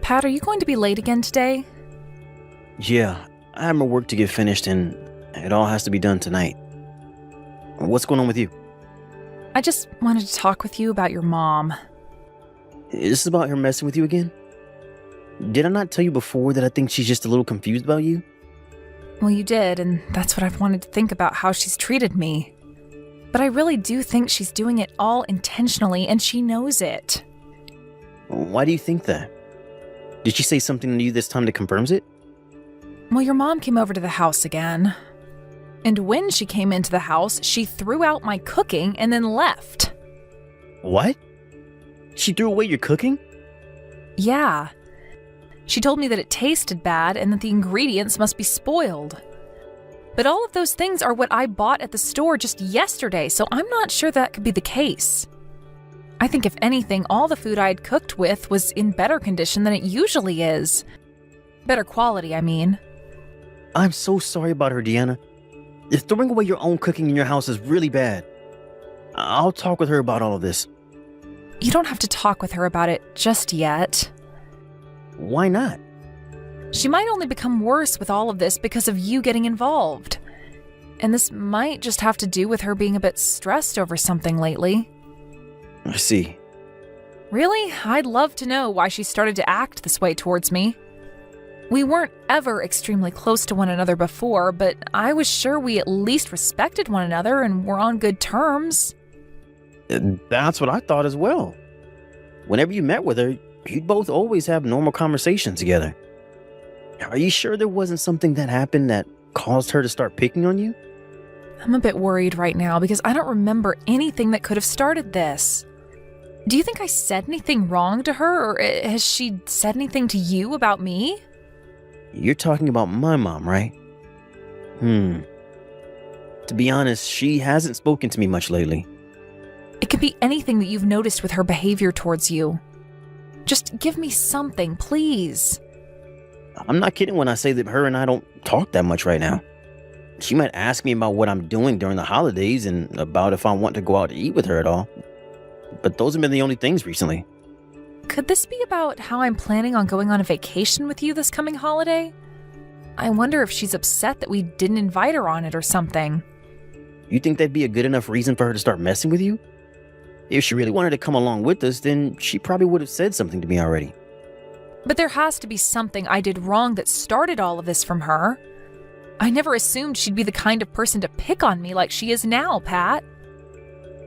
Pat, are you going to be late again today? Yeah, I have my work to get finished and it all has to be done tonight. What's going on with you? I just wanted to talk with you about your mom. Is this about her messing with you again? Did I not tell you before that I think she's just a little confused about you? Well, you did, and that's what I've wanted to think about how she's treated me. But I really do think she's doing it all intentionally, and she knows it. Why do you think that? Did she say something to you this time that confirms it? Well, your mom came over to the house again. And when she came into the house, she threw out my cooking and then left. What? She threw away your cooking? Yeah. She told me that it tasted bad and that the ingredients must be spoiled. But all of those things are what I bought at the store just yesterday, so I'm not sure that could be the case. I think if anything, all the food I had cooked with was in better condition than it usually is. Better quality, I mean. I'm so sorry about her, Deanna. If throwing away your own cooking in your house is really bad, I'll talk with her about all of this. You don't have to talk with her about it just yet. Why not? She might only become worse with all of this because of you getting involved. And this might just have to do with her being a bit stressed over something lately. I see. Really? I'd love to know why she started to act this way towards me. We weren't ever extremely close to one another before, but I was sure we at least respected one another and were on good terms. That's what I thought as well. Whenever you met with her, you'd both always have normal conversations together. Are you sure there wasn't something that happened that caused her to start picking on you? I'm a bit worried right now because I don't remember anything that could have started this. Do you think I said anything wrong to her, or has she said anything to you about me? You're talking about my mom, right? To be honest, she hasn't spoken to me much lately. It could be anything that you've noticed with her behavior towards you. Just give me something, please. I'm not kidding when I say that her and I don't talk that much right now. She might ask me about what I'm doing during the holidays and about if I want to go out to eat with her at all. But those have been the only things recently. Could this be about how I'm planning on going on a vacation with you this coming holiday? I wonder if she's upset that we didn't invite her on it or something. You think that'd be a good enough reason for her to start messing with you? If she really wanted to come along with us, then she probably would have said something to me already. But there has to be something I did wrong that started all of this from her. I never assumed she'd be the kind of person to pick on me like she is now, Pat.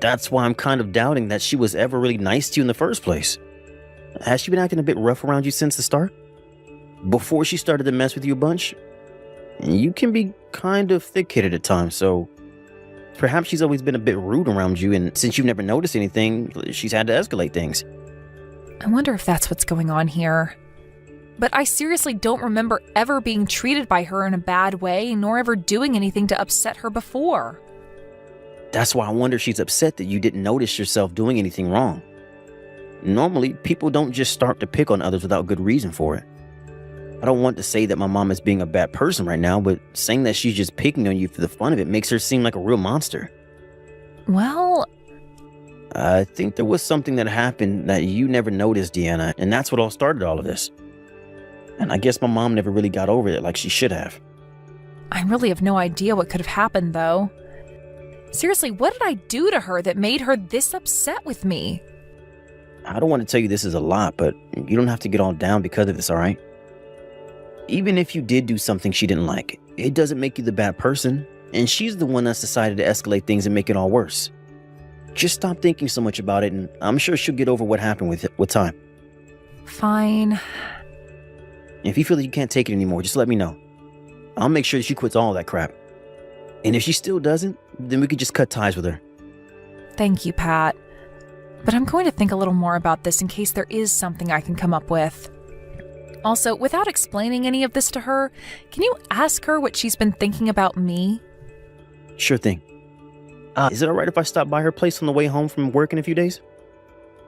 That's why I'm kind of doubting that she was ever really nice to you in the first place. Has she been acting a bit rough around you since the start? Before she started to mess with you a bunch? You can be kind of thick-headed at times, so perhaps she's always been a bit rude around you, and since you've never noticed anything, she's had to escalate things. I wonder if that's what's going on here. But I seriously don't remember ever being treated by her in a bad way, nor ever doing anything to upset her before. That's why I wonder if she's upset that you didn't notice yourself doing anything wrong. Normally, people don't just start to pick on others without good reason for it. I don't want to say that my mom is being a bad person right now, but saying that she's just picking on you for the fun of it makes her seem like a real monster. Well, I think there was something that happened that you never noticed, Deanna, and that's what all started all of this. And I guess my mom never really got over it like she should have. I really have no idea what could have happened, though. Seriously, what did I do to her that made her this upset with me? I don't want to tell you this is a lot, but you don't have to get all down because of this, all right? Even if you did do something she didn't like, it doesn't make you the bad person, and she's the one that's decided to escalate things and make it all worse. Just stop thinking so much about it, and I'm sure she'll get over what happened with time. Fine. If you feel that you can't take it anymore, just let me know. I'll make sure that she quits all that crap. And if she still doesn't, then we could just cut ties with her. Thank you, Pat. But I'm going to think a little more about this in case there is something I can come up with. Also, without explaining any of this to her, can you ask her what she's been thinking about me? Sure thing. Is it alright if I stop by her place on the way home from work in a few days?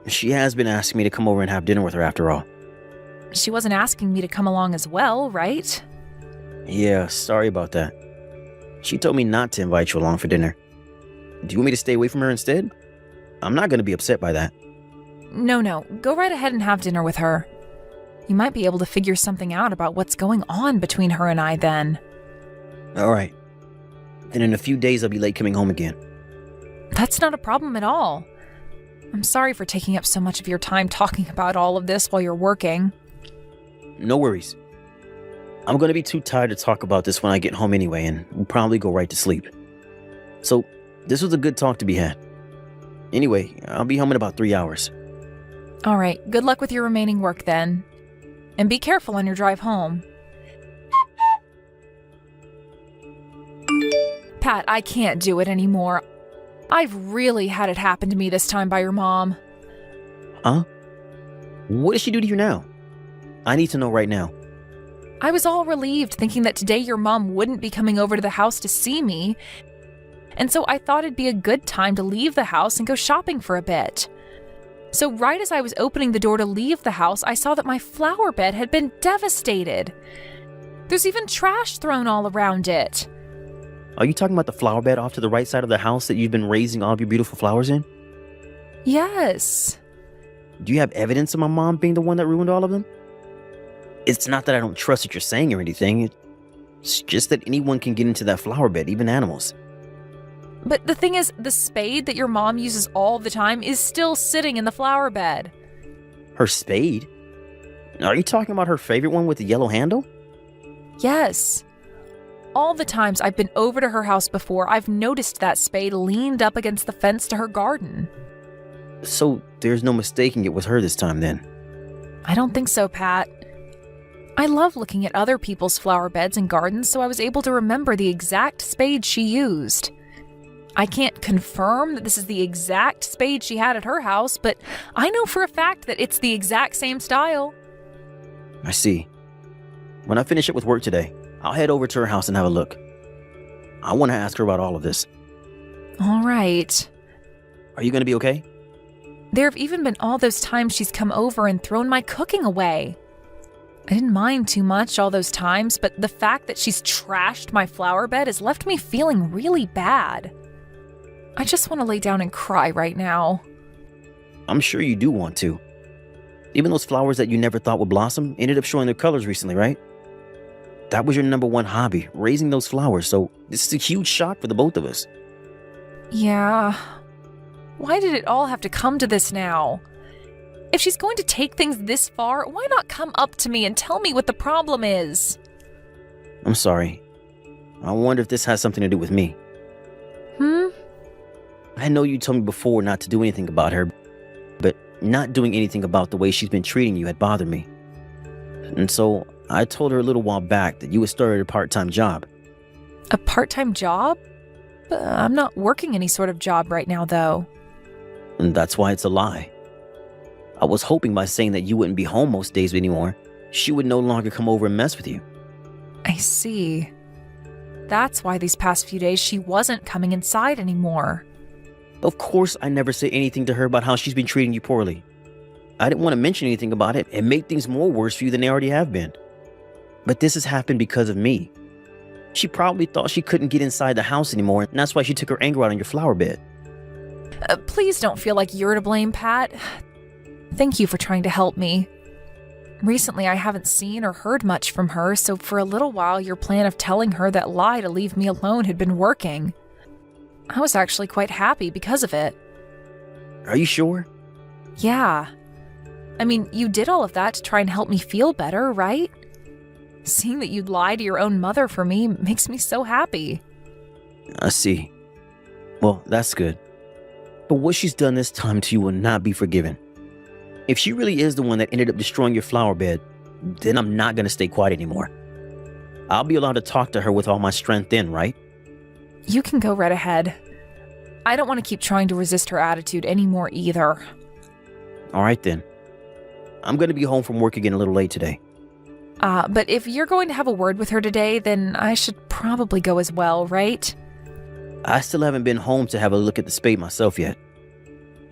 She has been asking me to come over and have dinner with her after all. She wasn't asking me to come along as well, right? Yeah, sorry about that. She told me not to invite you along for dinner. Do you want me to stay away from her instead? I'm not going to be upset by that. No, go right ahead and have dinner with her. You might be able to figure something out about what's going on between her and I then. All right. Then in a few days, I'll be late coming home again. That's not a problem at all. I'm sorry for taking up so much of your time talking about all of this while you're working. No worries. I'm going to be too tired to talk about this when I get home anyway, and we'll probably go right to sleep. So, this was a good talk to be had. Anyway, I'll be home in about 3 hours. All right, good luck with your remaining work then. And be careful on your drive home. Pat, I can't do it anymore. I've really had it happen to me this time by your mom. Huh? What does she do to you now? I need to know right now. I was all relieved thinking that today your mom wouldn't be coming over to the house to see me. And so I thought it'd be a good time to leave the house and go shopping for a bit. So right as I was opening the door to leave the house, I saw that my flower bed had been devastated. There's even trash thrown all around it. Are you talking about the flower bed off to the right side of the house that you've been raising all of your beautiful flowers in? Yes. Do you have evidence of my mom being the one that ruined all of them? It's not that I don't trust what you're saying or anything. It's just that anyone can get into that flower bed, even animals. But the thing is, the spade that your mom uses all the time is still sitting in the flower bed. Her spade? Are you talking about her favorite one with the yellow handle? Yes. All the times I've been over to her house before, I've noticed that spade leaned up against the fence to her garden. So there's no mistaking it was her this time then? I don't think so, Pat. I love looking at other people's flower beds and gardens, so I was able to remember the exact spade she used. I can't confirm that this is the exact spade she had at her house, but I know for a fact that it's the exact same style. I see. When I finish up with work today, I'll head over to her house and have a look. I want to ask her about all of this. All right. Are you going to be okay? There have even been all those times she's come over and thrown my cooking away. I didn't mind too much all those times, but the fact that she's trashed my flower bed has left me feeling really bad. I just want to lay down and cry right now. I'm sure you do want to. Even those flowers that you never thought would blossom ended up showing their colors recently, right? That was your number one hobby, raising those flowers, so this is a huge shock for the both of us. Yeah. Why did it all have to come to this now? If she's going to take things this far, why not come up to me and tell me what the problem is? I'm sorry. I wonder if this has something to do with me. I know you told me before not to do anything about her, but not doing anything about the way she's been treating you had bothered me. And so I told her a little while back that you had started a part-time job. A part-time job? I'm not working any sort of job right now, though. And that's why it's a lie. I was hoping by saying that you wouldn't be home most days anymore, she would no longer come over and mess with you. I see. That's why these past few days she wasn't coming inside anymore. Of course, I never said anything to her about how she's been treating you poorly. I didn't want to mention anything about it and make things more worse for you than they already have been. But this has happened because of me. She probably thought she couldn't get inside the house anymore, and that's why she took her anger out on your flower bed. Please don't feel like you're to blame, Pat. Thank you for trying to help me. Recently, I haven't seen or heard much from her, so for a little while, your plan of telling her that lie to leave me alone had been working. I was actually quite happy because of it. Are you sure? Yeah. I mean, you did all of that to try and help me feel better, right? Seeing that you'd lie to your own mother for me makes me so happy. I see. Well, that's good. But what she's done this time to you will not be forgiven. If she really is the one that ended up destroying your flower bed, then I'm not going to stay quiet anymore. I'll be allowed to talk to her with all my strength then, right? You can go right ahead. I don't want to keep trying to resist her attitude anymore either. All right then. I'm going to be home from work again a little late today. But if you're going to have a word with her today, then I should probably go as well, right? I still haven't been home to have a look at the spade myself yet.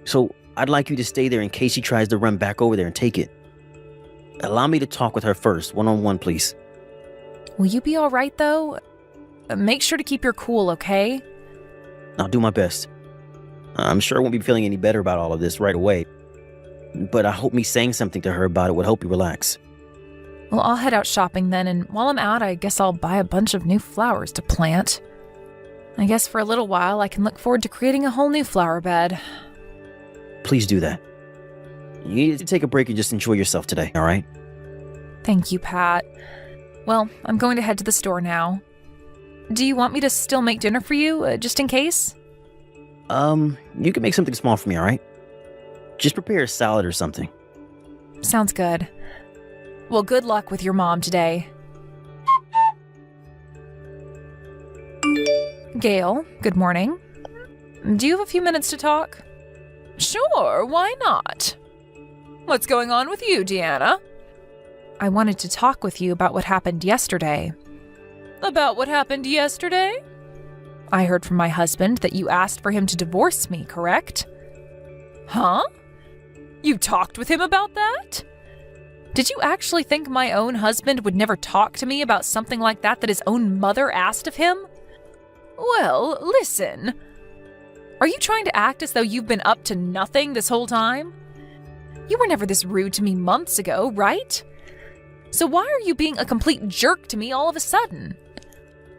So I'd like you to stay there in case she tries to run back over there and take it. Allow me to talk with her first, one-on-one, please. Will you be all right, though? Make sure to keep your cool, okay? I'll do my best. I'm sure I won't be feeling any better about all of this right away. But I hope me saying something to her about it would help you relax. Well, I'll head out shopping then, and while I'm out, I guess I'll buy a bunch of new flowers to plant. I guess for a little while, I can look forward to creating a whole new flower bed. Please do that. You need to take a break and just enjoy yourself today, all right? Thank you, Pat. Well, I'm going to head to the store now. Do you want me to still make dinner for you, just in case? You can make something small for me, all right? Just prepare a salad or something. Sounds good. Well, good luck with your mom today. Gail, good morning. Do you have a few minutes to talk? Sure, why not? What's going on with you, Deanna? I wanted to talk with you about what happened yesterday. About what happened yesterday? I heard from my husband that you asked for him to divorce me, correct? Huh? You talked with him about that? Did you actually think my own husband would never talk to me about something like that his own mother asked of him? Well, listen. Are you trying to act as though you've been up to nothing this whole time? You were never this rude to me months ago, right? So why are you being a complete jerk to me all of a sudden?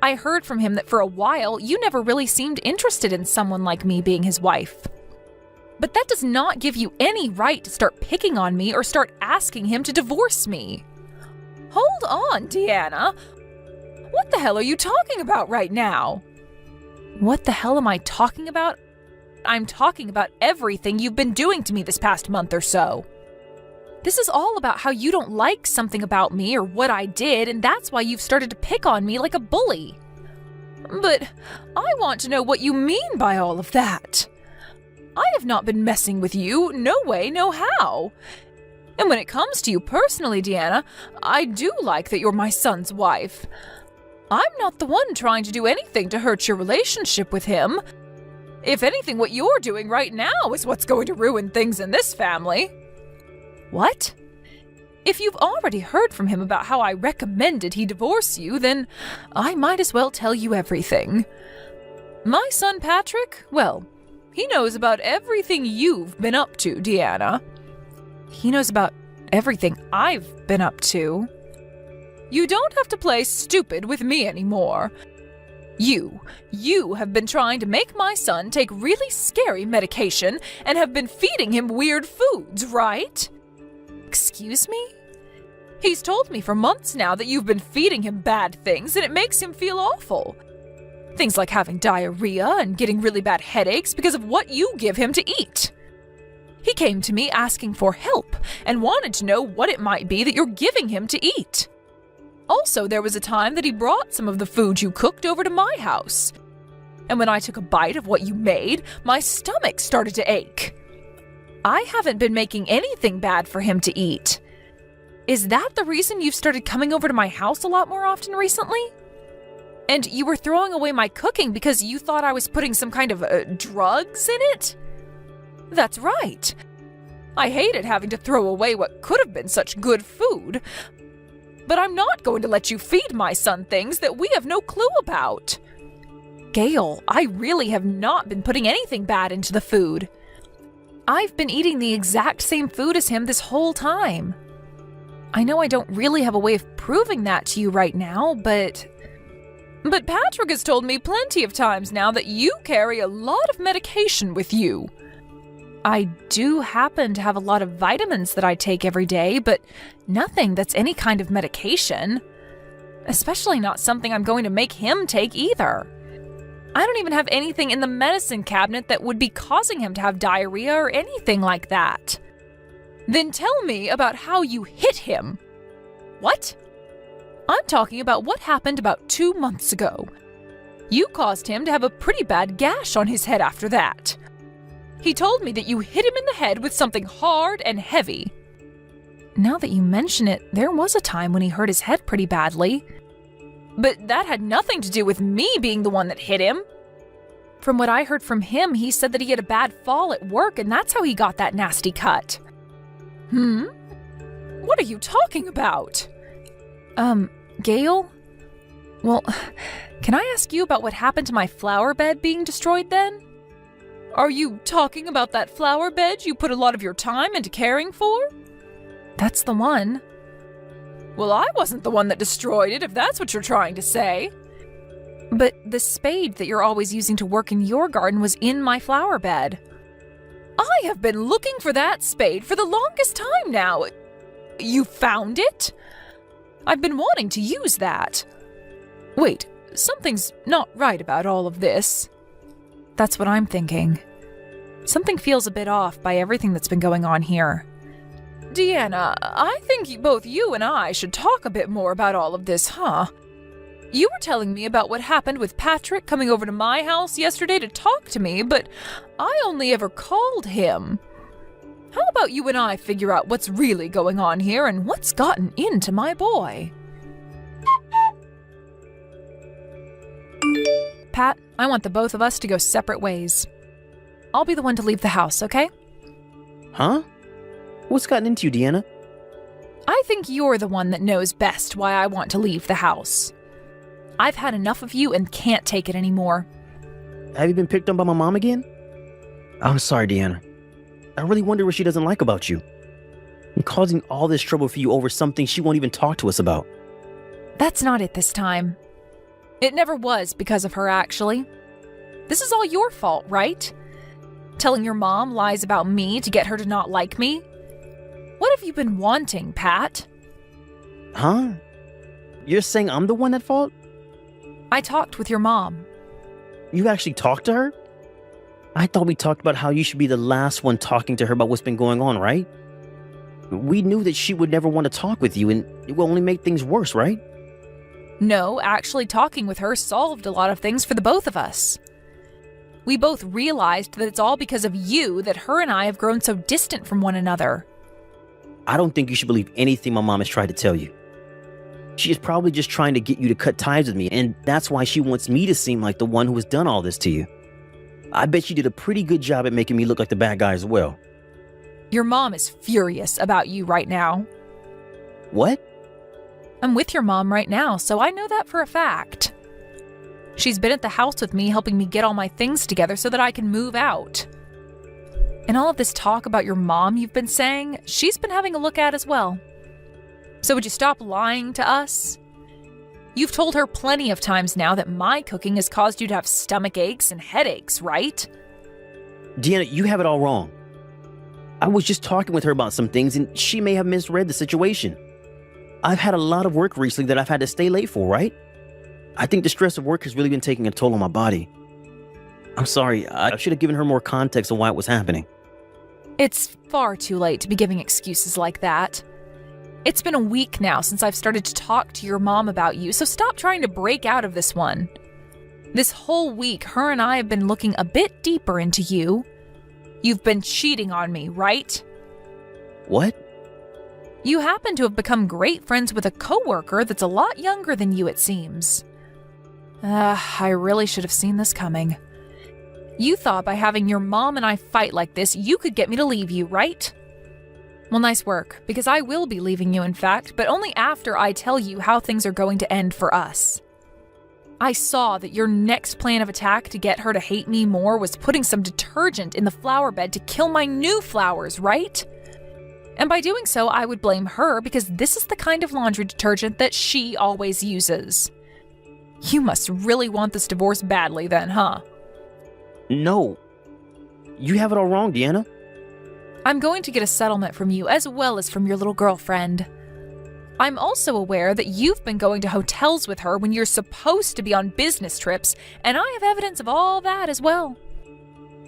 I heard from him that for a while you never really seemed interested in someone like me being his wife. But that does not give you any right to start picking on me or start asking him to divorce me. Hold on, Deanna. What the hell are you talking about right now? What the hell am I talking about? I'm talking about everything you've been doing to me this past month or so. This is all about how you don't like something about me or what I did, and that's why you've started to pick on me like a bully. But I want to know what you mean by all of that. I have not been messing with you, no way, no how. And when it comes to you personally, Deanna, I do like that you're my son's wife. I'm not the one trying to do anything to hurt your relationship with him. If anything, what you're doing right now is what's going to ruin things in this family. What? If you've already heard from him about how I recommended he divorce you, then I might as well tell you everything. My son Patrick, well, he knows about everything you've been up to, Deanna. He knows about everything I've been up to. You don't have to play stupid with me anymore. You have been trying to make my son take really scary medication and have been feeding him weird foods, right? Excuse me? He's told me for months now that you've been feeding him bad things and it makes him feel awful. Things like having diarrhea and getting really bad headaches because of what you give him to eat. He came to me asking for help and wanted to know what it might be that you're giving him to eat. Also, there was a time that he brought some of the food you cooked over to my house. And when I took a bite of what you made, my stomach started to ache. I haven't been making anything bad for him to eat. Is that the reason you've started coming over to my house a lot more often recently? And you were throwing away my cooking because you thought I was putting some kind of drugs in it? That's right. I hated having to throw away what could have been such good food. But I'm not going to let you feed my son things that we have no clue about. Gail, I really have not been putting anything bad into the food. I've been eating the exact same food as him this whole time. I know I don't really have a way of proving that to you right now, but Patrick has told me plenty of times now that you carry a lot of medication with you. I do happen to have a lot of vitamins that I take every day, but nothing that's any kind of medication. Especially not something I'm going to make him take either. I don't even have anything in the medicine cabinet that would be causing him to have diarrhea or anything like that. Then tell me about how you hit him. What? I'm talking about what happened about 2 months ago. You caused him to have a pretty bad gash on his head after that. He told me that you hit him in the head with something hard and heavy. Now that you mention it, there was a time when he hurt his head pretty badly. But that had nothing to do with me being the one that hit him. From what I heard from him, he said that he had a bad fall at work and that's how he got that nasty cut. What are you talking about? Gail? Well, can I ask you about what happened to my flower bed being destroyed then? Are you talking about that flower bed you put a lot of your time into caring for? That's the one. Well, I wasn't the one that destroyed it, if that's what you're trying to say. But the spade that you're always using to work in your garden was in my flower bed. I have been looking for that spade for the longest time now. You found it? I've been wanting to use that. Wait, something's not right about all of this. That's what I'm thinking. Something feels a bit off by everything that's been going on here. Deanna, I think both you and I should talk a bit more about all of this, huh? You were telling me about what happened with Patrick coming over to my house yesterday to talk to me, but I only ever called him. How about you and I figure out what's really going on here and what's gotten into my boy? Pat, I want the both of us to go separate ways. I'll be the one to leave the house, okay? Huh? What's gotten into you, Deanna? I think you're the one that knows best why I want to leave the house. I've had enough of you and can't take it anymore. Have you been picked on by my mom again? I'm sorry, Deanna. I really wonder what she doesn't like about you. I'm causing all this trouble for you over something she won't even talk to us about. That's not it this time. It never was because of her, actually. This is all your fault, right? Telling your mom lies about me to get her to not like me? What have you been wanting, Pat? Huh? You're saying I'm the one at fault? I talked with your mom. You actually talked to her? I thought we talked about how you should be the last one talking to her about what's been going on, right? We knew that she would never want to talk with you, and it will only make things worse, right? No, actually talking with her solved a lot of things for the both of us. We both realized that it's all because of you that her and I have grown so distant from one another. I don't think you should believe anything my mom has tried to tell you. She is probably just trying to get you to cut ties with me, and that's why she wants me to seem like the one who has done all this to you. I bet she did a pretty good job at making me look like the bad guy as well. Your mom is furious about you right now. What? I'm with your mom right now, so I know that for a fact. She's been at the house with me helping me get all my things together so that I can move out. And all of this talk about your mom you've been saying, she's been having a look at as well. So would you stop lying to us? You've told her plenty of times now that my cooking has caused you to have stomach aches and headaches, right? Deanna, you have it all wrong. I was just talking with her about some things, and she may have misread the situation. I've had a lot of work recently that I've had to stay late for, right? I think the stress of work has really been taking a toll on my body. I'm sorry, I should have given her more context on why it was happening. It's far too late to be giving excuses like that. It's been a week now since I've started to talk to your mom about you, so stop trying to break out of this one. This whole week, her and I have been looking a bit deeper into you. You've been cheating on me, right? What? You happen to have become great friends with a coworker that's a lot younger than you, it seems. I really should have seen this coming. You thought by having your mom and I fight like this, you could get me to leave you, right? Well, nice work, because I will be leaving you, in fact, but only after I tell you how things are going to end for us. I saw that your next plan of attack to get her to hate me more was putting some detergent in the flower bed to kill my new flowers, right? And by doing so, I would blame her because this is the kind of laundry detergent that she always uses. You must really want this divorce badly then, huh? No. You have it all wrong, Deanna. I'm going to get a settlement from you as well as from your little girlfriend. I'm also aware that you've been going to hotels with her when you're supposed to be on business trips, and I have evidence of all that as well.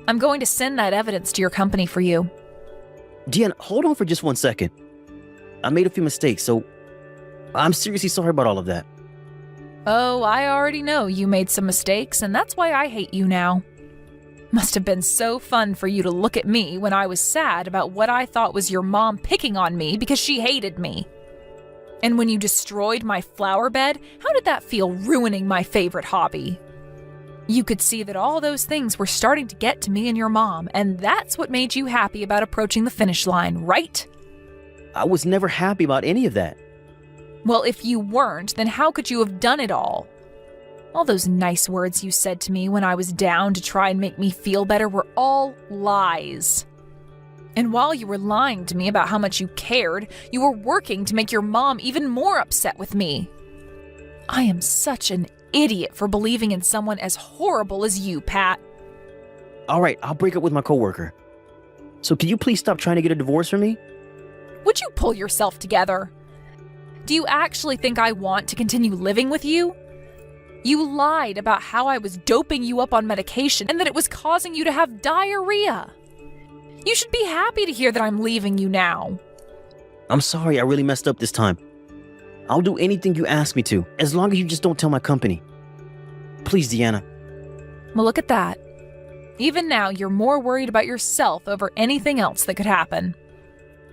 I'm going to send that evidence to your company for you. Deanna, hold on for just 1 second. I made a few mistakes, so I'm seriously sorry about all of that. Oh, I already know you made some mistakes, and that's why I hate you now. Must have been so fun for you to look at me when I was sad about what I thought was your mom picking on me because she hated me. And when you destroyed my flower bed, how did that feel, ruining my favorite hobby? You could see that all those things were starting to get to me and your mom, and that's what made you happy about approaching the finish line, right? I was never happy about any of that. Well, if you weren't, then how could you have done it all? All those nice words you said to me when I was down to try and make me feel better were all lies. And while you were lying to me about how much you cared, you were working to make your mom even more upset with me. I am such an idiot for believing in someone as horrible as you, Pat. All right, I'll break up with my coworker. So can you please stop trying to get a divorce from me? Would you pull yourself together? Do you actually think I want to continue living with you? You lied about how I was doping you up on medication and that it was causing you to have diarrhea. You should be happy to hear that I'm leaving you now. I'm sorry, I really messed up this time. I'll do anything you ask me to, as long as you just don't tell my company. Please, Deanna. Well, look at that. Even now, you're more worried about yourself over anything else that could happen.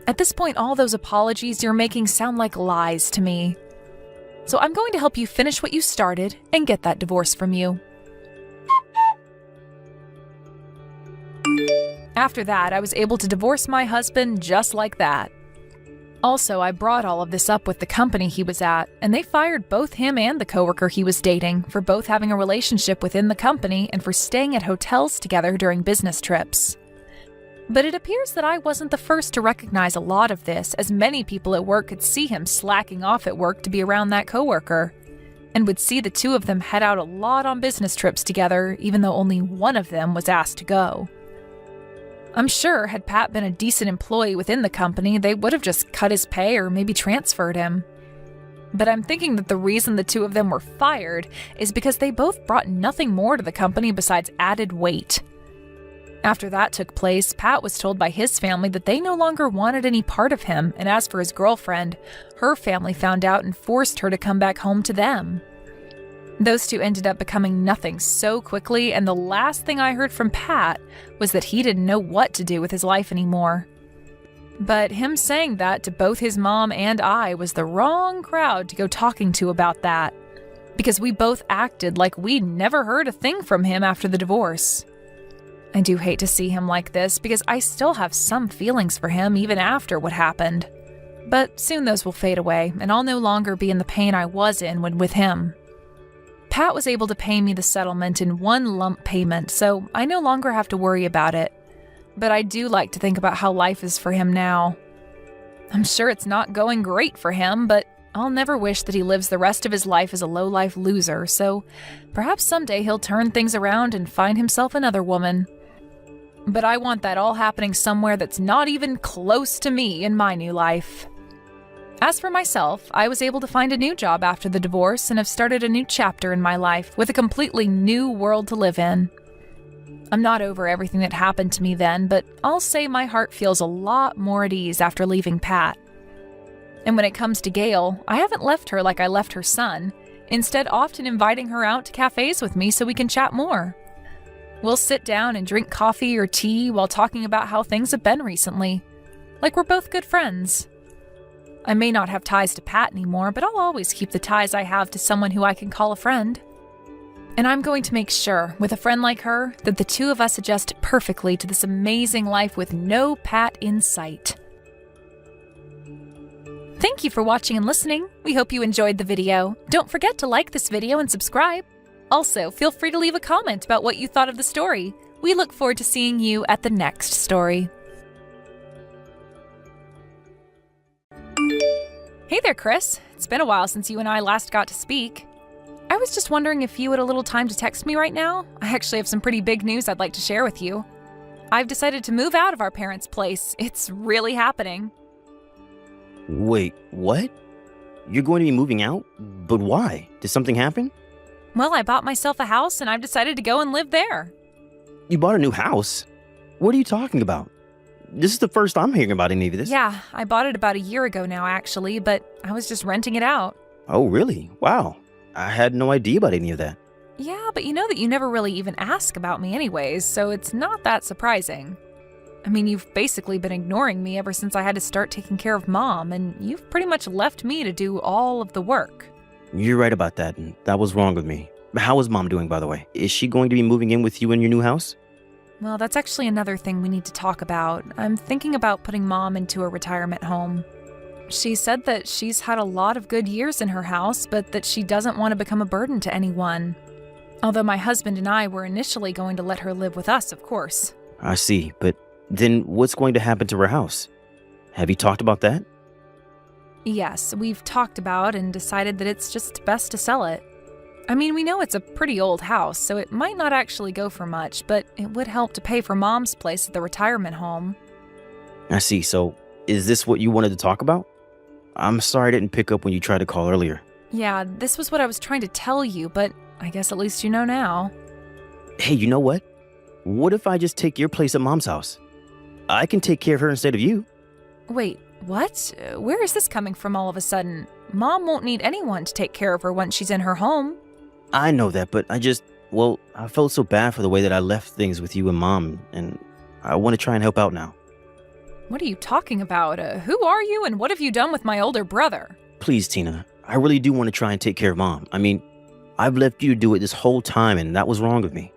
At this point, all those apologies you're making sound like lies to me. So I'm going to help you finish what you started and get that divorce from you. After that, I was able to divorce my husband just like that. Also, I brought all of this up with the company he was at, and they fired both him and the coworker he was dating for both having a relationship within the company and for staying at hotels together during business trips. But it appears that I wasn't the first to recognize a lot of this, as many people at work could see him slacking off at work to be around that coworker, and would see the two of them head out a lot on business trips together, even though only one of them was asked to go. I'm sure had Pat been a decent employee within the company, they would have just cut his pay or maybe transferred him. But I'm thinking that the reason the two of them were fired is because they both brought nothing more to the company besides added weight. After that took place, Pat was told by his family that they no longer wanted any part of him, and as for his girlfriend, her family found out and forced her to come back home to them. Those two ended up becoming nothing so quickly, and the last thing I heard from Pat was that he didn't know what to do with his life anymore. But him saying that to both his mom and I was the wrong crowd to go talking to about that, because we both acted like we'd never heard a thing from him after the divorce. I do hate to see him like this, because I still have some feelings for him even after what happened. But soon those will fade away, and I'll no longer be in the pain I was in when with him. Pat was able to pay me the settlement in one lump payment, so I no longer have to worry about it. But I do like to think about how life is for him now. I'm sure it's not going great for him, but I'll never wish that he lives the rest of his life as a low-life loser, so perhaps someday he'll turn things around and find himself another woman. But I want that all happening somewhere that's not even close to me in my new life. As for myself, I was able to find a new job after the divorce and have started a new chapter in my life with a completely new world to live in. I'm not over everything that happened to me then, but I'll say my heart feels a lot more at ease after leaving Pat. And when it comes to Gail, I haven't left her like I left her son, instead often inviting her out to cafes with me so we can chat more. We'll sit down and drink coffee or tea while talking about how things have been recently, like we're both good friends. I may not have ties to Pat anymore, but I'll always keep the ties I have to someone who I can call a friend. And I'm going to make sure, with a friend like her, that the two of us adjust perfectly to this amazing life with no Pat in sight. Thank you for watching and listening. We hope you enjoyed the video. Don't forget to like this video and subscribe. Also, feel free to leave a comment about what you thought of the story. We look forward to seeing you at the next story. Hey there, Chris. It's been a while since you and I last got to speak. I was just wondering if you had a little time to text me right now. I actually have some pretty big news I'd like to share with you. I've decided to move out of our parents' place. It's really happening. Wait, what? You're going to be moving out? But why? Did something happen? Well, I bought myself a house and I've decided to go and live there. You bought a new house? What are you talking about? This is the first I'm hearing about any of this. Yeah, I bought it about a year ago now, actually, but I was just renting it out. Oh, really? Wow. I had no idea about any of that. Yeah, but you know that you never really even ask about me anyways, so it's not that surprising. I mean, you've basically been ignoring me ever since I had to start taking care of Mom, and you've pretty much left me to do all of the work. You're right about that, and that was wrong with me. How is Mom doing, by the way? Is she going to be moving in with you in your new house? Well, that's actually another thing we need to talk about. I'm thinking about putting Mom into a retirement home. She said that she's had a lot of good years in her house, but that she doesn't want to become a burden to anyone. Although my husband and I were initially going to let her live with us, of course. I see, but Then what's going to happen to her house? Have you talked about that? Yes, we've talked about and decided that it's just best to sell it. I mean, we know it's a pretty old house, so it might not actually go for much, but it would help to pay for Mom's place at the retirement home. I see. So, is this what you wanted to talk about? I'm sorry I didn't pick up when you tried to call earlier. Yeah, this was what I was trying to tell you, but I guess at least you know now. Hey, you know what? What if I just take your place at Mom's house? I can take care of her instead of you. Wait, what? Where is this coming from all of a sudden? Mom won't need anyone to take care of her once she's in her home. I know that, but I felt so bad for the way that I left things with you and Mom, and I want to try and help out now. What are you talking about? Who are you and what have you done with my older brother? Please, Tina, I really do want to try and take care of Mom. I mean, I've left you to do it this whole time, and that was wrong of me.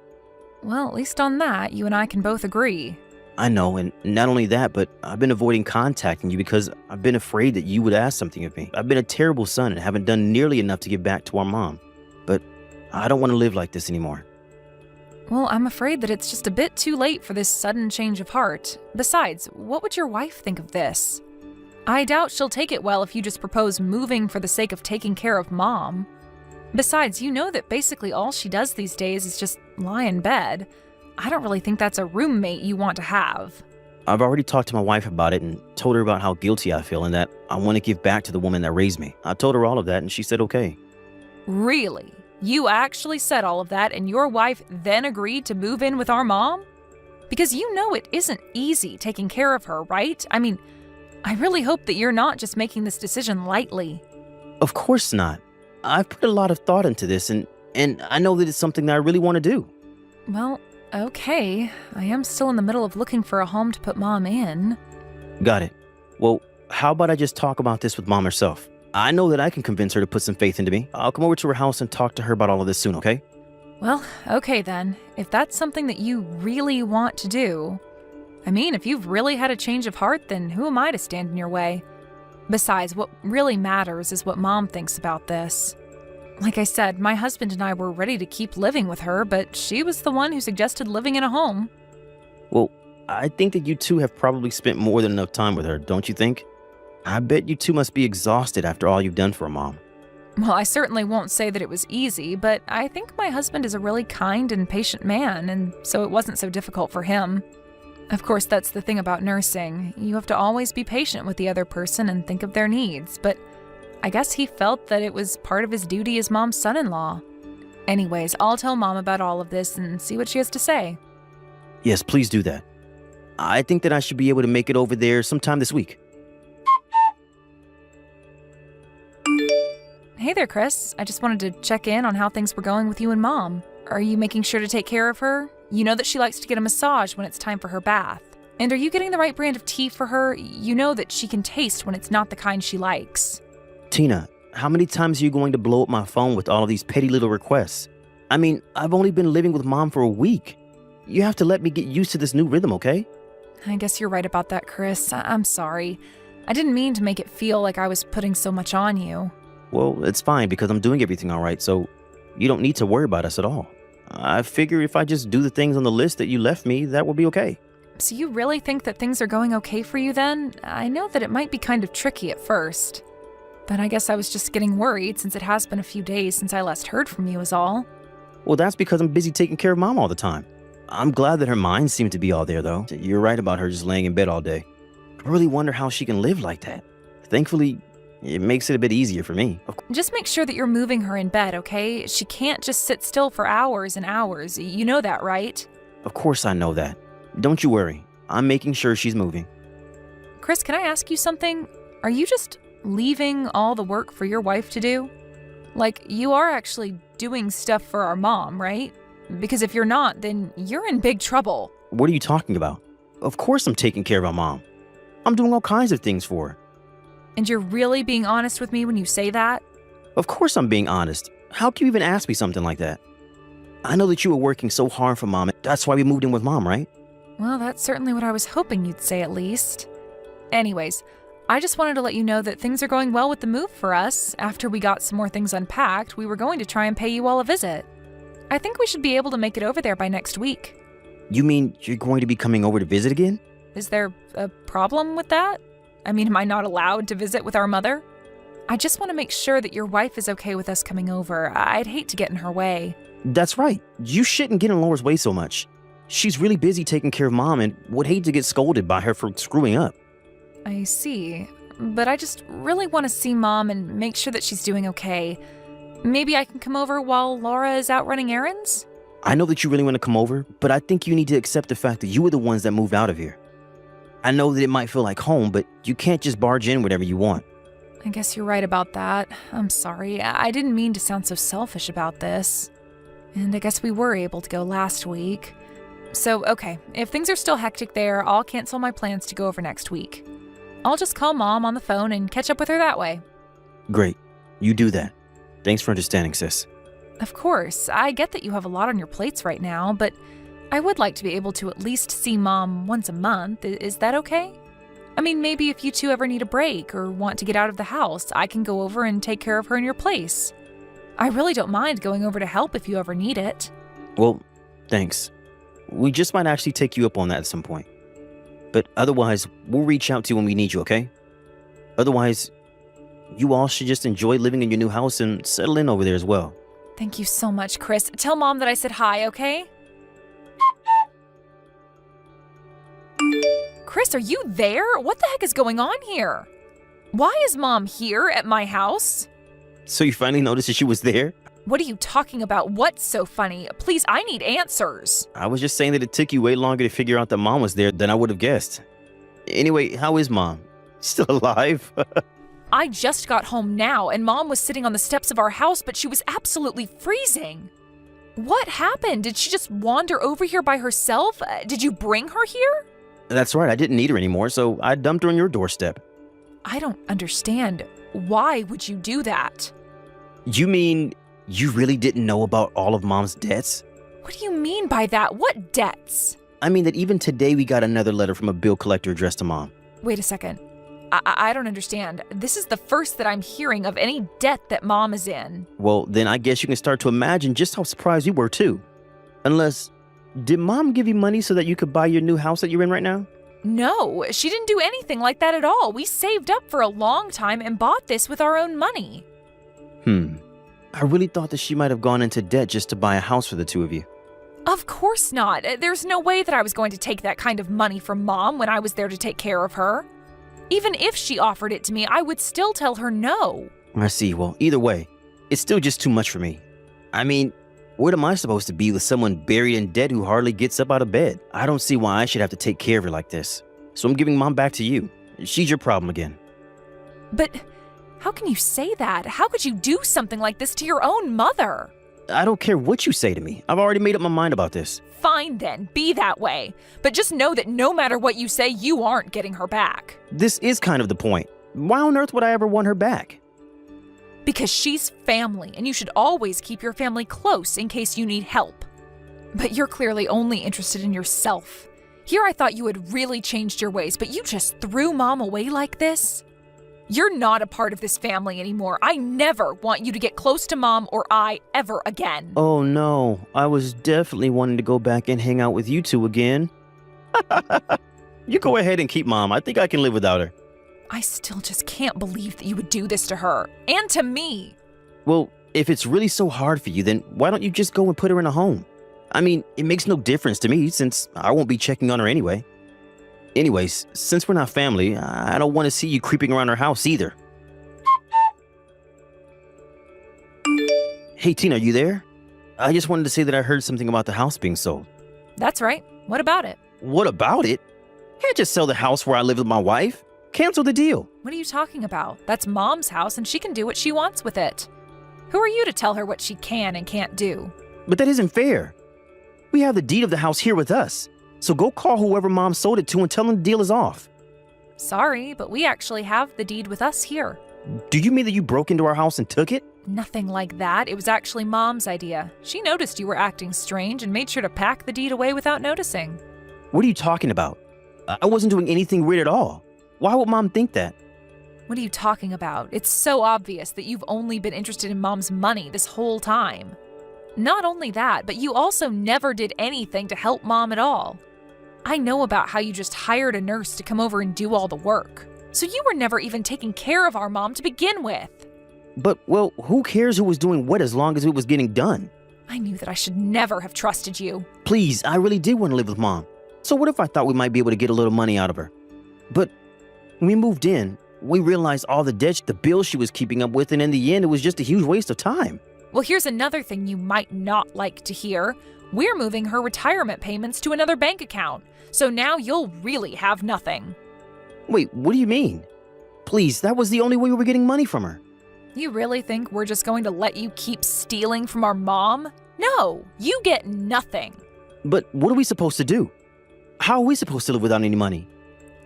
Well, at least on that, you and I can both agree. I know, and not only that, but I've been avoiding contacting you because I've been afraid that you would ask something of me. I've been a terrible son and haven't done nearly enough to give back to our mom. But I don't want to live like this anymore. Well, I'm afraid that it's just a bit too late for this sudden change of heart. Besides, what would your wife think of this? I doubt she'll take it well if you just propose moving for the sake of taking care of Mom. Besides, you know that basically all she does these days is just lie in bed. I don't really think that's a roommate you want to have. I've already talked to my wife about it and told her about how guilty I feel and that I want to give back to the woman that raised me. I told her all of that and she said okay. Really? You actually said all of that and your wife then agreed to move in with our mom? Because you know it isn't easy taking care of her, right? I mean, I really hope that you're not just making this decision lightly. Of course not. I've put a lot of thought into this and I know that it's something that I really want to do. Well, okay. I am still in the middle of looking for a home to put Mom in. Got it. Well, how about I just talk about this with Mom herself? I know that I can convince her to put some faith into me. I'll come over to her house and talk to her about all of this soon, okay? Well, okay then. If that's something that you really want to do. I mean, if you've really had a change of heart, then who am I to stand in your way? Besides, what really matters is what Mom thinks about this. Like I said, my husband and I were ready to keep living with her, but she was the one who suggested living in a home. Well, I think that you two have probably spent more than enough time with her, don't you think? I bet you two must be exhausted after all you've done for a mom. Well, I certainly won't say that it was easy, but I think my husband is a really kind and patient man, and so it wasn't so difficult for him. Of course, that's the thing about nursing. You have to always be patient with the other person and think of their needs, but I guess he felt that it was part of his duty as Mom's son-in-law. Anyways, I'll tell Mom about all of this and see what she has to say. Yes, please do that. I think that I should be able to make it over there sometime this week. Hey there, Chris. I just wanted to check in on how things were going with you and Mom. Are you making sure to take care of her? You know that she likes to get a massage when it's time for her bath. And are you getting the right brand of tea for her? You know that she can taste when it's not the kind she likes. Tina, how many times are you going to blow up my phone with all of these petty little requests? I mean, I've only been living with Mom for a week. You have to let me get used to this new rhythm, okay? I guess you're right about that, Chris. I'm sorry. I didn't mean to make it feel like I was putting so much on you. Well, it's fine because I'm doing everything all right, so you don't need to worry about us at all. I figure if I just do the things on the list that you left me, that will be okay. So you really think that things are going okay for you then? I know that it might be kind of tricky at first. But I guess I was just getting worried since it has been a few days since I last heard from you is all. Well, that's because I'm busy taking care of Mom all the time. I'm glad that her mind seemed to be all there, though. You're right about her just laying in bed all day. I really wonder how she can live like that. Thankfully, it makes it a bit easier for me. Just make sure that you're moving her in bed, okay? She can't just sit still for hours and hours. You know that, right? Of course I know that. Don't you worry. I'm making sure she's moving. Chris, can I ask you something? Are you just leaving all the work for your wife to do? Like, you are actually doing stuff for our mom, right? Because if you're not, then you're in big trouble. What are you talking about? Of course I'm taking care of our mom. I'm doing all kinds of things for her. And you're really being honest with me when you say that? Of course I'm being honest. How can you even ask me something like that? I know that you were working so hard for Mom. That's why we moved in with Mom, right? Well, that's certainly what I was hoping you'd say at least. Anyways, I just wanted to let you know that things are going well with the move for us. After we got some more things unpacked, we were going to try and pay you all a visit. I think we should be able to make it over there by next week. You mean you're going to be coming over to visit again? Is there a problem with that? I mean, am I not allowed to visit with our mother? I just want to make sure that your wife is okay with us coming over. I'd hate to get in her way. That's right. You shouldn't get in Laura's way so much. She's really busy taking care of Mom and would hate to get scolded by her for screwing up. I see. But I just really want to see Mom and make sure that she's doing okay. Maybe I can come over while Laura is out running errands? I know that you really want to come over, but I think you need to accept the fact that you were the ones that moved out of here. I know that it might feel like home, but you can't just barge in whenever you want. I guess you're right about that. I'm sorry. I didn't mean to sound so selfish about this. And I guess we were able to go last week. So, okay, if things are still hectic there, I'll cancel my plans to go over next week. I'll just call Mom on the phone and catch up with her that way. Great. You do that. Thanks for understanding, sis. Of course, I get that you have a lot on your plates right now, but I would like to be able to at least see Mom once a month. Is that okay? I mean, maybe if you two ever need a break or want to get out of the house, I can go over and take care of her in your place. I really don't mind going over to help if you ever need it. Well, thanks. We just might actually take you up on that at some point. But otherwise, we'll reach out to you when we need you, okay? Otherwise, you all should just enjoy living in your new house and settle in over there as well. Thank you so much, Chris. Tell Mom that I said hi, okay? Chris, are you there? What the heck is going on here? Why is Mom here at my house? So you finally noticed that she was there? What are you talking about? What's so funny? Please, I need answers. I was just saying that it took you way longer to figure out that Mom was there than I would have guessed. Anyway, how is Mom? Still alive? I just got home now, and Mom was sitting on the steps of our house, but she was absolutely freezing. What happened? Did she just wander over here by herself? Did you bring her here? That's right, I didn't need her anymore, so I dumped her on your doorstep. I don't understand. Why would you do that? You mean you really didn't know about all of Mom's debts? What do you mean by that? What debts? I mean that even today we got another letter from a bill collector addressed to Mom. Wait a second. I don't understand. This is the first that I'm hearing of any debt that Mom is in. Well, then I guess you can start to imagine just how surprised we were too. Unless, did Mom give you money so that you could buy your new house that you're in right now? No, she didn't do anything like that at all. We saved up for a long time and bought this with our own money. I really thought that she might have gone into debt just to buy a house for the two of you. Of course not. There's no way that I was going to take that kind of money from Mom when I was there to take care of her. Even if she offered it to me, I would still tell her no. I see. Well, either way, it's still just too much for me. I mean, what am I supposed to be with someone buried in debt who hardly gets up out of bed? I don't see why I should have to take care of her like this. So I'm giving Mom back to you. She's your problem again. But how can you say that? How could you do something like this to your own mother? I don't care what you say to me. I've already made up my mind about this. Fine then, be that way. But just know that no matter what you say, you aren't getting her back. This is kind of the point. Why on earth would I ever want her back? Because she's family, and you should always keep your family close in case you need help. But you're clearly only interested in yourself. Here I thought you had really changed your ways, but you just threw Mom away like this? You're not a part of this family anymore. I never want you to get close to Mom or I ever again. Oh no, I was definitely wanting to go back and hang out with you two again. You go ahead and keep Mom. I think I can live without her. I still just can't believe that you would do this to her. And to me. Well, if it's really so hard for you, then why don't you just go and put her in a home? I mean, it makes no difference to me since I won't be checking on her anyway. Anyways, since we're not family, I don't want to see you creeping around our house either. Hey, Tina, are you there? I just wanted to say that I heard something about the house being sold. That's right. What about it? What about it? Can't just sell the house where I live with my wife. Cancel the deal. What are you talking about? That's Mom's house and she can do what she wants with it. Who are you to tell her what she can and can't do? But that isn't fair. We have the deed of the house here with us. So go call whoever Mom sold it to and tell them the deal is off. Sorry, but we actually have the deed with us here. Do you mean that you broke into our house and took it? Nothing like that. It was actually Mom's idea. She noticed you were acting strange and made sure to pack the deed away without noticing. What are you talking about? I wasn't doing anything weird at all. Why would Mom think that? What are you talking about? It's so obvious that you've only been interested in Mom's money this whole time. Not only that, but you also never did anything to help Mom at all. I know about how you just hired a nurse to come over and do all the work. So you were never even taking care of our mom to begin with. But, well, who cares who was doing what as long as it was getting done? I knew that I should never have trusted you. Please, I really did want to live with Mom. So what if I thought we might be able to get a little money out of her? But when we moved in, we realized all the debts, the bills she was keeping up with, and in the end, it was just a huge waste of time. Well, here's another thing you might not like to hear. We're moving her retirement payments to another bank account. So now you'll really have nothing. Wait, what do you mean? Please, that was the only way we were getting money from her. You really think we're just going to let you keep stealing from our mom? No, you get nothing. But what are we supposed to do? How are we supposed to live without any money?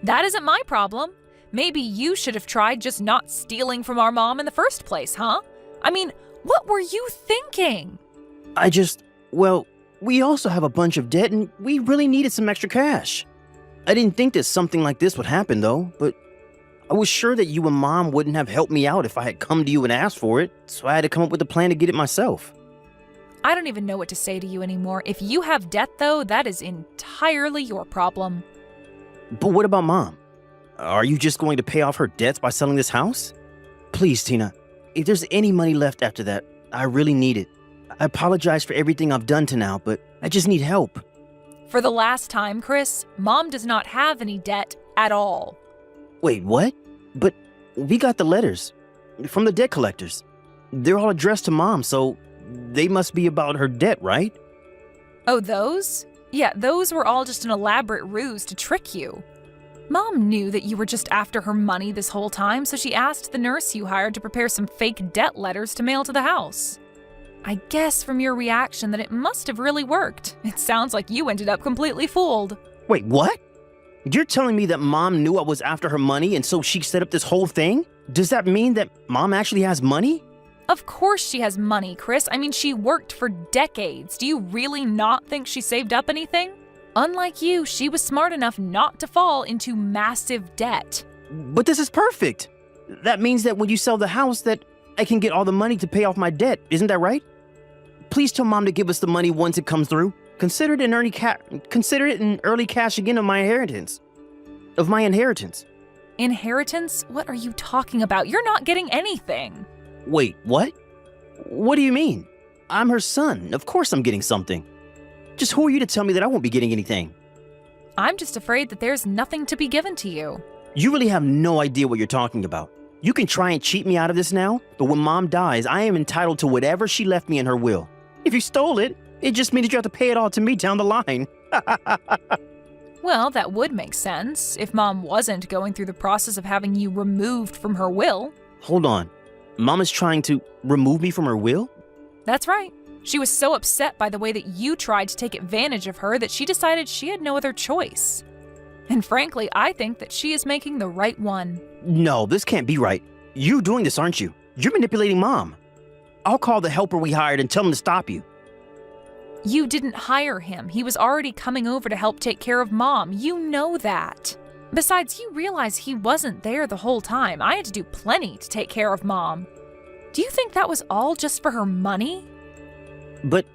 That isn't my problem. Maybe you should have tried just not stealing from our mom in the first place, huh? I mean, what were you thinking? Well, we also have a bunch of debt and we really needed some extra cash. I didn't think that something like this would happen though, but I was sure that you and Mom wouldn't have helped me out if I had come to you and asked for it, so I had to come up with a plan to get it myself. I don't even know what to say to you anymore. If you have debt though, that is entirely your problem. But what about Mom? Are you just going to pay off her debts by selling this house? Please, Tina, if there's any money left after that, I really need it. I apologize for everything I've done to now, but I just need help. For the last time, Chris, Mom does not have any debt at all. Wait, what? But we got the letters from the debt collectors. They're all addressed to Mom, so they must be about her debt, right? Oh, those? Yeah, those were all just an elaborate ruse to trick you. Mom knew that you were just after her money this whole time, so she asked the nurse you hired to prepare some fake debt letters to mail to the house. I guess from your reaction that it must have really worked. It sounds like you ended up completely fooled. Wait, what? You're telling me that Mom knew I was after her money and so she set up this whole thing? Does that mean that Mom actually has money? Of course she has money, Chris. I mean, she worked for decades. Do you really not think she saved up anything? Unlike you, she was smart enough not to fall into massive debt. But this is perfect. That means that when you sell the house that I can get all the money to pay off my debt. Isn't that right? Please tell Mom to give us the money once it comes through. Consider it an early cash again of my inheritance. Inheritance? What are you talking about? You're not getting anything. Wait, what? What do you mean? I'm her son. Of course I'm getting something. Just who are you to tell me that I won't be getting anything? I'm just afraid that there's nothing to be given to you. You really have no idea what you're talking about. You can try and cheat me out of this now, but when Mom dies, I am entitled to whatever she left me in her will. If you stole it, it just means that you have to pay it all to me down the line. Well, that would make sense if Mom wasn't going through the process of having you removed from her will. Hold on. Mom is trying to remove me from her will? That's right. She was so upset by the way that you tried to take advantage of her that she decided she had no other choice. And frankly, I think that she is making the right one. No, this can't be right. You're doing this, aren't you? You're manipulating Mom. I'll call the helper we hired and tell him to stop you. You didn't hire him. He was already coming over to help take care of Mom. You know that. Besides, you realize he wasn't there the whole time. I had to do plenty to take care of Mom. Do you think that was all just for her money? But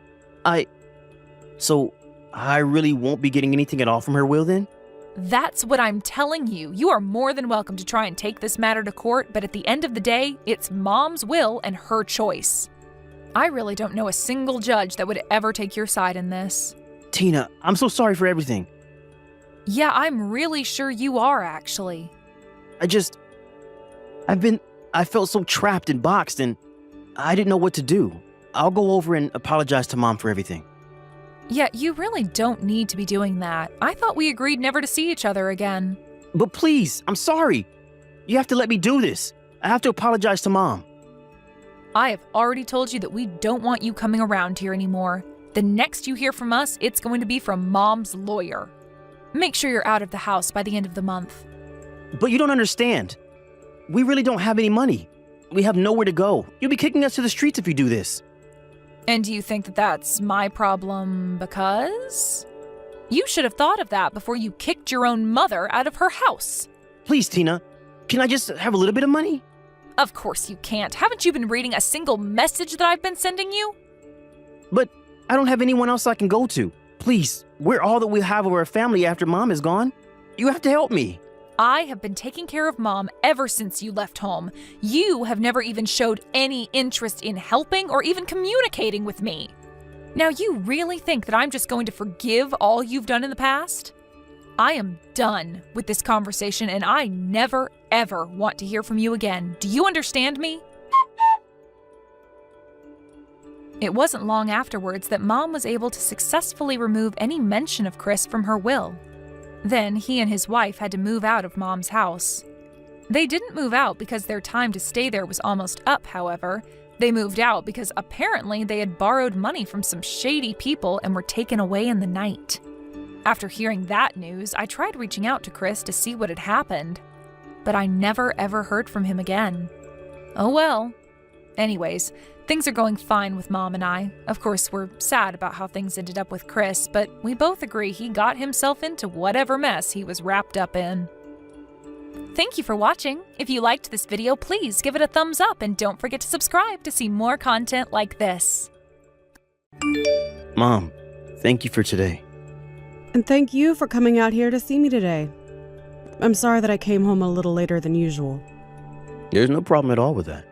So I really won't be getting anything at all from her will then? That's what I'm telling you. You are more than welcome to try and take this matter to court, but at the end of the day, it's Mom's will and her choice. I really don't know a single judge that would ever take your side in this. Tina, I'm so sorry for everything. Yeah, I'm really sure you are, actually. I felt so trapped and boxed and I didn't know what to do. I'll go over and apologize to Mom for everything. Yeah, you really don't need to be doing that. I thought we agreed never to see each other again. But please, I'm sorry. You have to let me do this. I have to apologize to Mom. I have already told you that we don't want you coming around here anymore. The next you hear from us, it's going to be from Mom's lawyer. Make sure you're out of the house by the end of the month. But you don't understand. We really don't have any money. We have nowhere to go. You'll be kicking us to the streets if you do this. And do you think that that's my problem because? You should have thought of that before you kicked your own mother out of her house. Please, Tina, can I just have a little bit of money? Of course you can't. Haven't you been reading a single message that I've been sending you? But I don't have anyone else I can go to. Please, we're all that we have of our family after Mom is gone. You have to help me. I have been taking care of Mom ever since you left home. You have never even showed any interest in helping or even communicating with me. Now, you really think that I'm just going to forgive all you've done in the past? I am done with this conversation, and I never, ever want to hear from you again. Do you understand me? It wasn't long afterwards that Mom was able to successfully remove any mention of Chris from her will. Then he and his wife had to move out of Mom's house. They didn't move out because their time to stay there was almost up, however. They moved out because apparently they had borrowed money from some shady people and were taken away in the night. After hearing that news, I tried reaching out to Chris to see what had happened, but I never ever heard from him again. Oh well. Anyways, things are going fine with Mom and I. Of course, we're sad about how things ended up with Chris, but we both agree he got himself into whatever mess he was wrapped up in. Thank you for watching. If you liked this video, please give it a thumbs up and don't forget to subscribe to see more content like this. Mom, thank you for today. And thank you for coming out here to see me today. I'm sorry that I came home a little later than usual. There's no problem at all with that.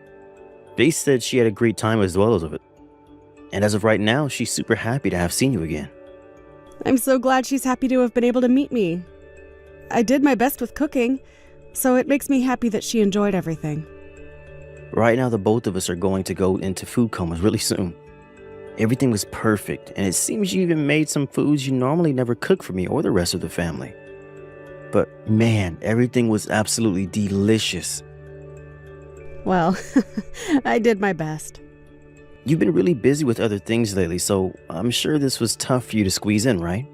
Faith said she had a great time as well as of it. And as of right now, she's super happy to have seen you again. I'm so glad she's happy to have been able to meet me. I did my best with cooking, so it makes me happy that she enjoyed everything. Right now, the both of us are going to go into food comas really soon. Everything was perfect, and it seems you even made some foods you normally never cook for me or the rest of the family. But man, everything was absolutely delicious. Well, I did my best. You've been really busy with other things lately, so I'm sure this was tough for you to squeeze in, right?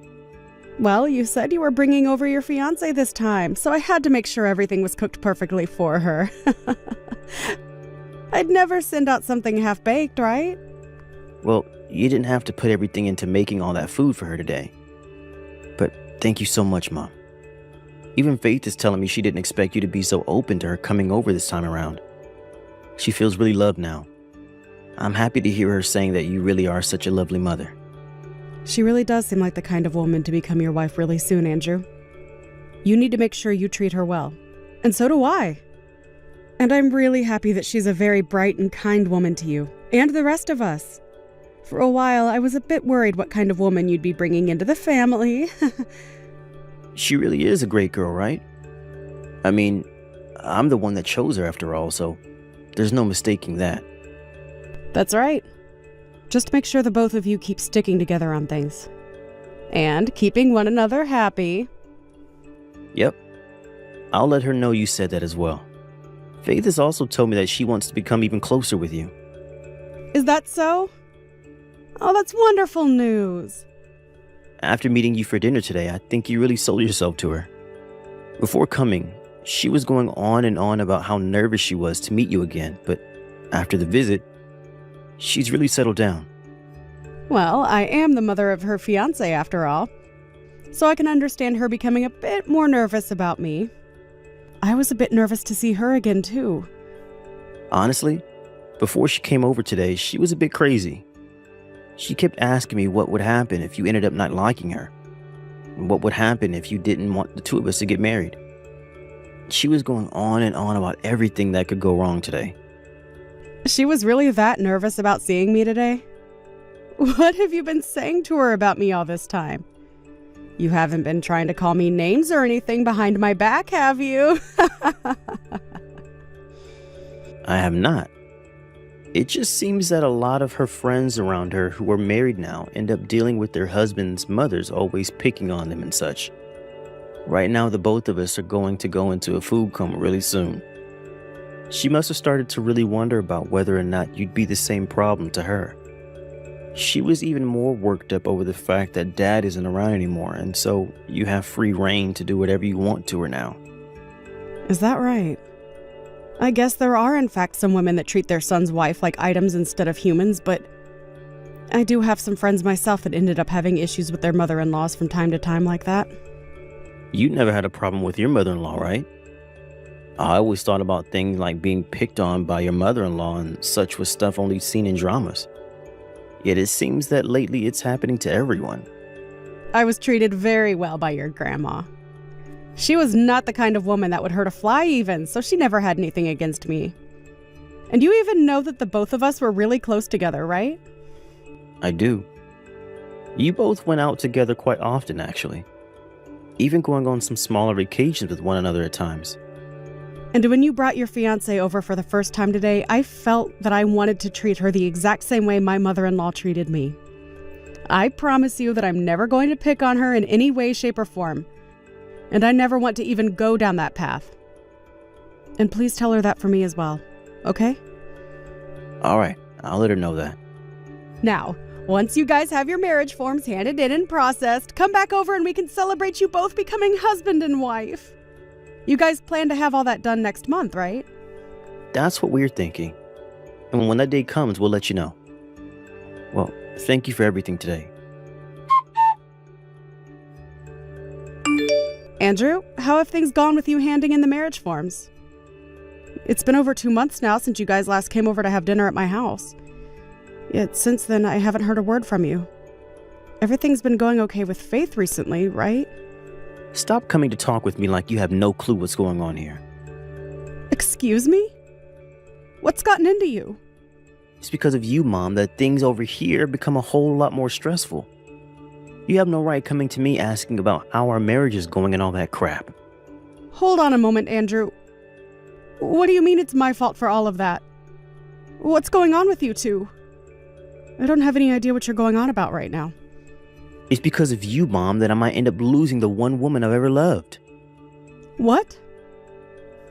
Well, you said you were bringing over your fiancé this time, so I had to make sure everything was cooked perfectly for her. I'd never send out something half-baked, right? Well, you didn't have to put everything into making all that food for her today. But thank you so much, Mom. Even Faith is telling me she didn't expect you to be so open to her coming over this time around. She feels really loved now. I'm happy to hear her saying that you really are such a lovely mother. She really does seem like the kind of woman to become your wife really soon, Andrew. You need to make sure you treat her well. And so do I. And I'm really happy that she's a very bright and kind woman to you, and the rest of us. For a while, I was a bit worried what kind of woman you'd be bringing into the family. She really is a great girl, right? I mean, I'm the one that chose her after all, so there's no mistaking that. That's right. Just make sure the both of you keep sticking together on things. And keeping one another happy. Yep. I'll let her know you said that as well. Faith has also told me that she wants to become even closer with you. Is that so? Oh, that's wonderful news. After meeting you for dinner today, I think you really sold yourself to her. Before coming, she was going on and on about how nervous she was to meet you again, but after the visit, she's really settled down. Well, I am the mother of her fiancé after all, so I can understand her becoming a bit more nervous about me. I was a bit nervous to see her again, too. Honestly, before she came over today, she was a bit crazy. She kept asking me what would happen if you ended up not liking her, and what would happen if you didn't want the two of us to get married. She was going on and on about everything that could go wrong today. She was really that nervous about seeing me today? What have you been saying to her about me all this time? You haven't been trying to call me names or anything behind my back, have you? I have not. It just seems that a lot of her friends around her who are married now end up dealing with their husbands' mothers always picking on them and such. Right now, the both of us are going to go into a food coma really soon. She must have started to really wonder about whether or not you'd be the same problem to her. She was even more worked up over the fact that Dad isn't around anymore, and so you have free reign to do whatever you want to her now. Is that right? I guess there are in fact some women that treat their son's wife like items instead of humans, but I do have some friends myself that ended up having issues with their mother-in-laws from time to time like that. You never had a problem with your mother-in-law, right? I always thought about things like being picked on by your mother-in-law and such was stuff only seen in dramas. Yet it seems that lately it's happening to everyone. I was treated very well by your grandma. She was not the kind of woman that would hurt a fly even, so she never had anything against me. And you even know that the both of us were really close together, right? I do. You both went out together quite often, actually. Even going on some smaller vacations with one another at times. And when you brought your fiancé over for the first time today, I felt that I wanted to treat her the exact same way my mother-in-law treated me. I promise you that I'm never going to pick on her in any way, shape, or form. And I never want to even go down that path. And please tell her that for me as well, okay? All right, I'll let her know that. Now, once you guys have your marriage forms handed in and processed, come back over and we can celebrate you both becoming husband and wife. You guys plan to have all that done next month, right? That's what we're thinking. And when that day comes, we'll let you know. Well, thank you for everything today. Andrew, how have things gone with you handing in the marriage forms? It's been over 2 months now since you guys last came over to have dinner at my house. Yet since then, I haven't heard a word from you. Everything's been going okay with Faith recently, right? Stop coming to talk with me like you have no clue what's going on here. Excuse me? What's gotten into you? It's because of you, Mom, that things over here become a whole lot more stressful. You have no right coming to me asking about how our marriage is going and all that crap. Hold on a moment, Andrew. What do you mean it's my fault for all of that? What's going on with you two? I don't have any idea what you're going on about right now. It's because of you, Mom, that I might end up losing the one woman I've ever loved. What?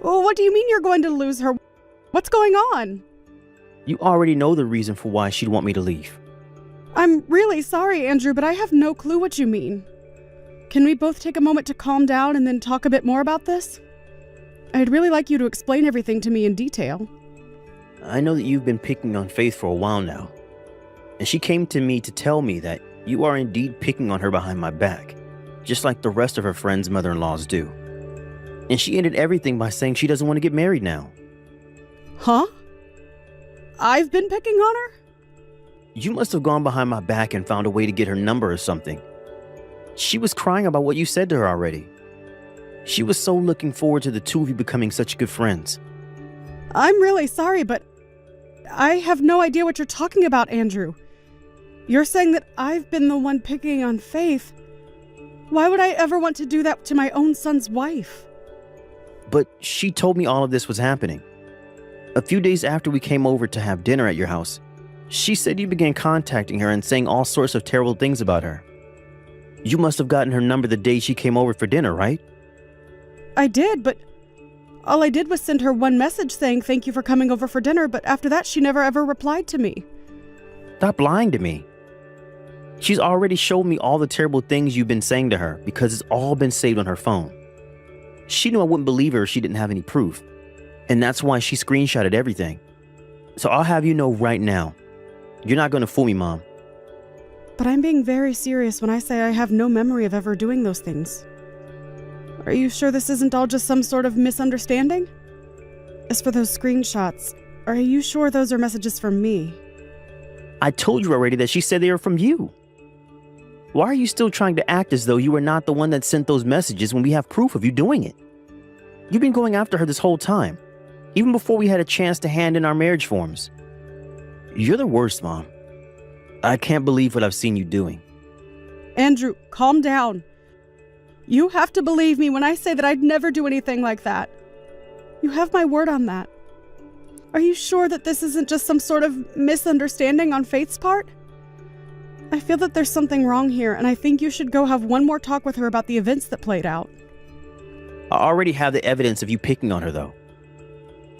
Well, what do you mean you're going to lose her? What's going on? You already know the reason for why she'd want me to leave. I'm really sorry, Andrew, but I have no clue what you mean. Can we both take a moment to calm down and then talk a bit more about this? I'd really like you to explain everything to me in detail. I know that you've been picking on Faith for a while now. And she came to me to tell me that you are indeed picking on her behind my back, just like the rest of her friends' mother-in-laws do. And she ended everything by saying she doesn't want to get married now. Huh? I've been picking on her? You must have gone behind my back and found a way to get her number or something. She was crying about what you said to her already. She was so looking forward to the two of you becoming such good friends. I'm really sorry, but I have no idea what you're talking about, Andrew. You're saying that I've been the one picking on Faith. Why would I ever want to do that to my own son's wife? But she told me all of this was happening. A few days after we came over to have dinner at your house, she said you began contacting her and saying all sorts of terrible things about her. You must have gotten her number the day she came over for dinner, right? I did, but all I did was send her one message saying thank you for coming over for dinner, but after that she never ever replied to me. Stop lying to me. She's already showed me all the terrible things you've been saying to her because it's all been saved on her phone. She knew I wouldn't believe her if she didn't have any proof, and that's why she screenshotted everything. So I'll have you know right now, you're not going to fool me, Mom. But I'm being very serious when I say I have no memory of ever doing those things. Are you sure this isn't all just some sort of misunderstanding? As for those screenshots, are you sure those are messages from me? I told you already that she said they were from you. Why are you still trying to act as though you were not the one that sent those messages when we have proof of you doing it? You've been going after her this whole time, even before we had a chance to hand in our marriage forms. You're the worst, Mom. I can't believe what I've seen you doing. Andrew, calm down. You have to believe me when I say that I'd never do anything like that. You have my word on that. Are you sure that this isn't just some sort of misunderstanding on Faith's part? I feel that there's something wrong here, and I think you should go have one more talk with her about the events that played out. I already have the evidence of you picking on her, though.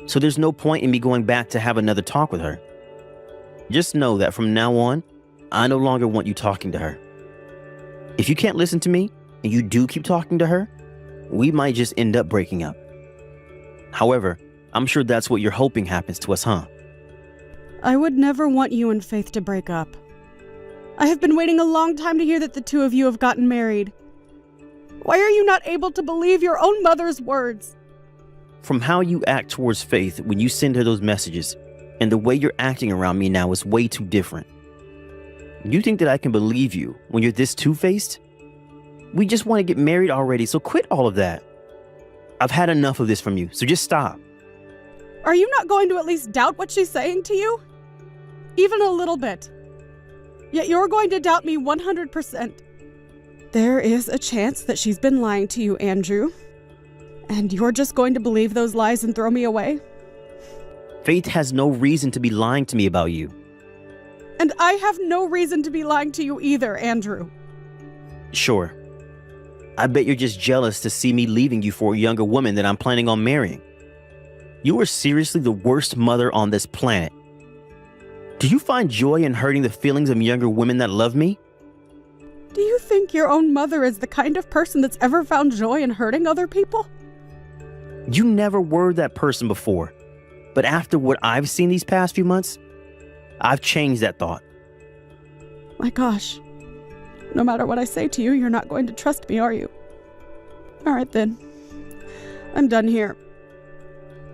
So there's no point in me going back to have another talk with her. Just know that from now on, I no longer want you talking to her. If you can't listen to me, and you do keep talking to her, we might just end up breaking up. However, I'm sure that's what you're hoping happens to us, huh? I would never want you and Faith to break up. I have been waiting a long time to hear that the two of you have gotten married. Why are you not able to believe your own mother's words? From how you act towards Faith when you send her those messages, and the way you're acting around me now, is way too different. You think that I can believe you when you're this two-faced? We just want to get married already, so quit all of that. I've had enough of this from you, so just stop. Are you not going to at least doubt what she's saying to you? Even a little bit. Yet you're going to doubt me 100%. There is a chance that she's been lying to you, Andrew. And you're just going to believe those lies and throw me away? Faith has no reason to be lying to me about you. And I have no reason to be lying to you either, Andrew. Sure. I bet you're just jealous to see me leaving you for a younger woman that I'm planning on marrying. You are seriously the worst mother on this planet. Do you find joy in hurting the feelings of younger women that love me? Do you think your own mother is the kind of person that's ever found joy in hurting other people? You never were that person before. But after what I've seen these past few months, I've changed that thought. My gosh. No matter what I say to you, you're not going to trust me, are you? All right then. I'm done here.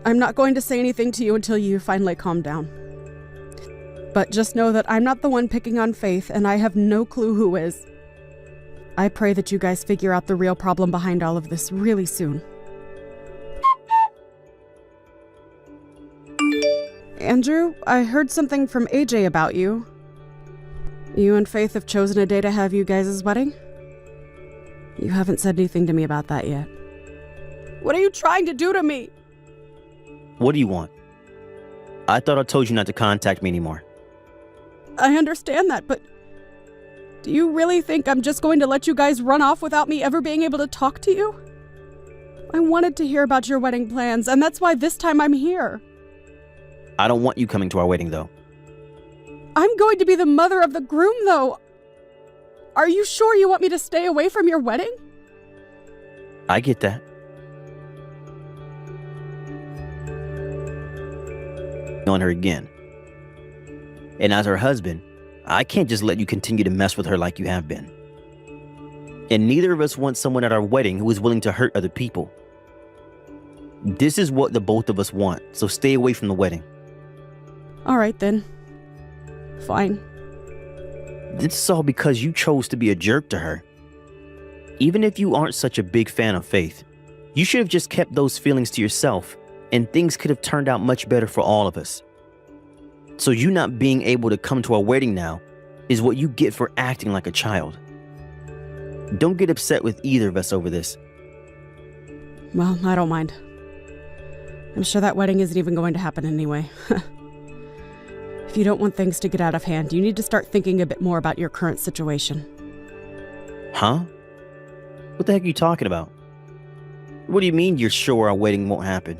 I'm not going to say anything to you until you finally calm down. But just know that I'm not the one picking on Faith, and I have no clue who is. I pray that you guys figure out the real problem behind all of this really soon. Andrew, I heard something from AJ about you. You and Faith have chosen a day to have you guys' wedding? You haven't said anything to me about that yet. What are you trying to do to me? What do you want? I thought I told you not to contact me anymore. I understand that, but do you really think I'm just going to let you guys run off without me ever being able to talk to you? I wanted to hear about your wedding plans, and that's why this time I'm here. I don't want you coming to our wedding, though. I'm going to be the mother of the groom, though. Are you sure you want me to stay away from your wedding? I get that. On her again. And as her husband, I can't just let you continue to mess with her like you have been. And neither of us want someone at our wedding who is willing to hurt other people. This is what the both of us want, so stay away from the wedding. All right, then. Fine. This is all because you chose to be a jerk to her. Even if you aren't such a big fan of Faith, you should have just kept those feelings to yourself, and things could have turned out much better for all of us. So you not being able to come to our wedding now is what you get for acting like a child. Don't get upset with either of us over this. Well, I don't mind. I'm sure that wedding isn't even going to happen anyway. If you don't want things to get out of hand, you need to start thinking a bit more about your current situation. Huh? What the heck are you talking about? What do you mean you're sure our wedding won't happen?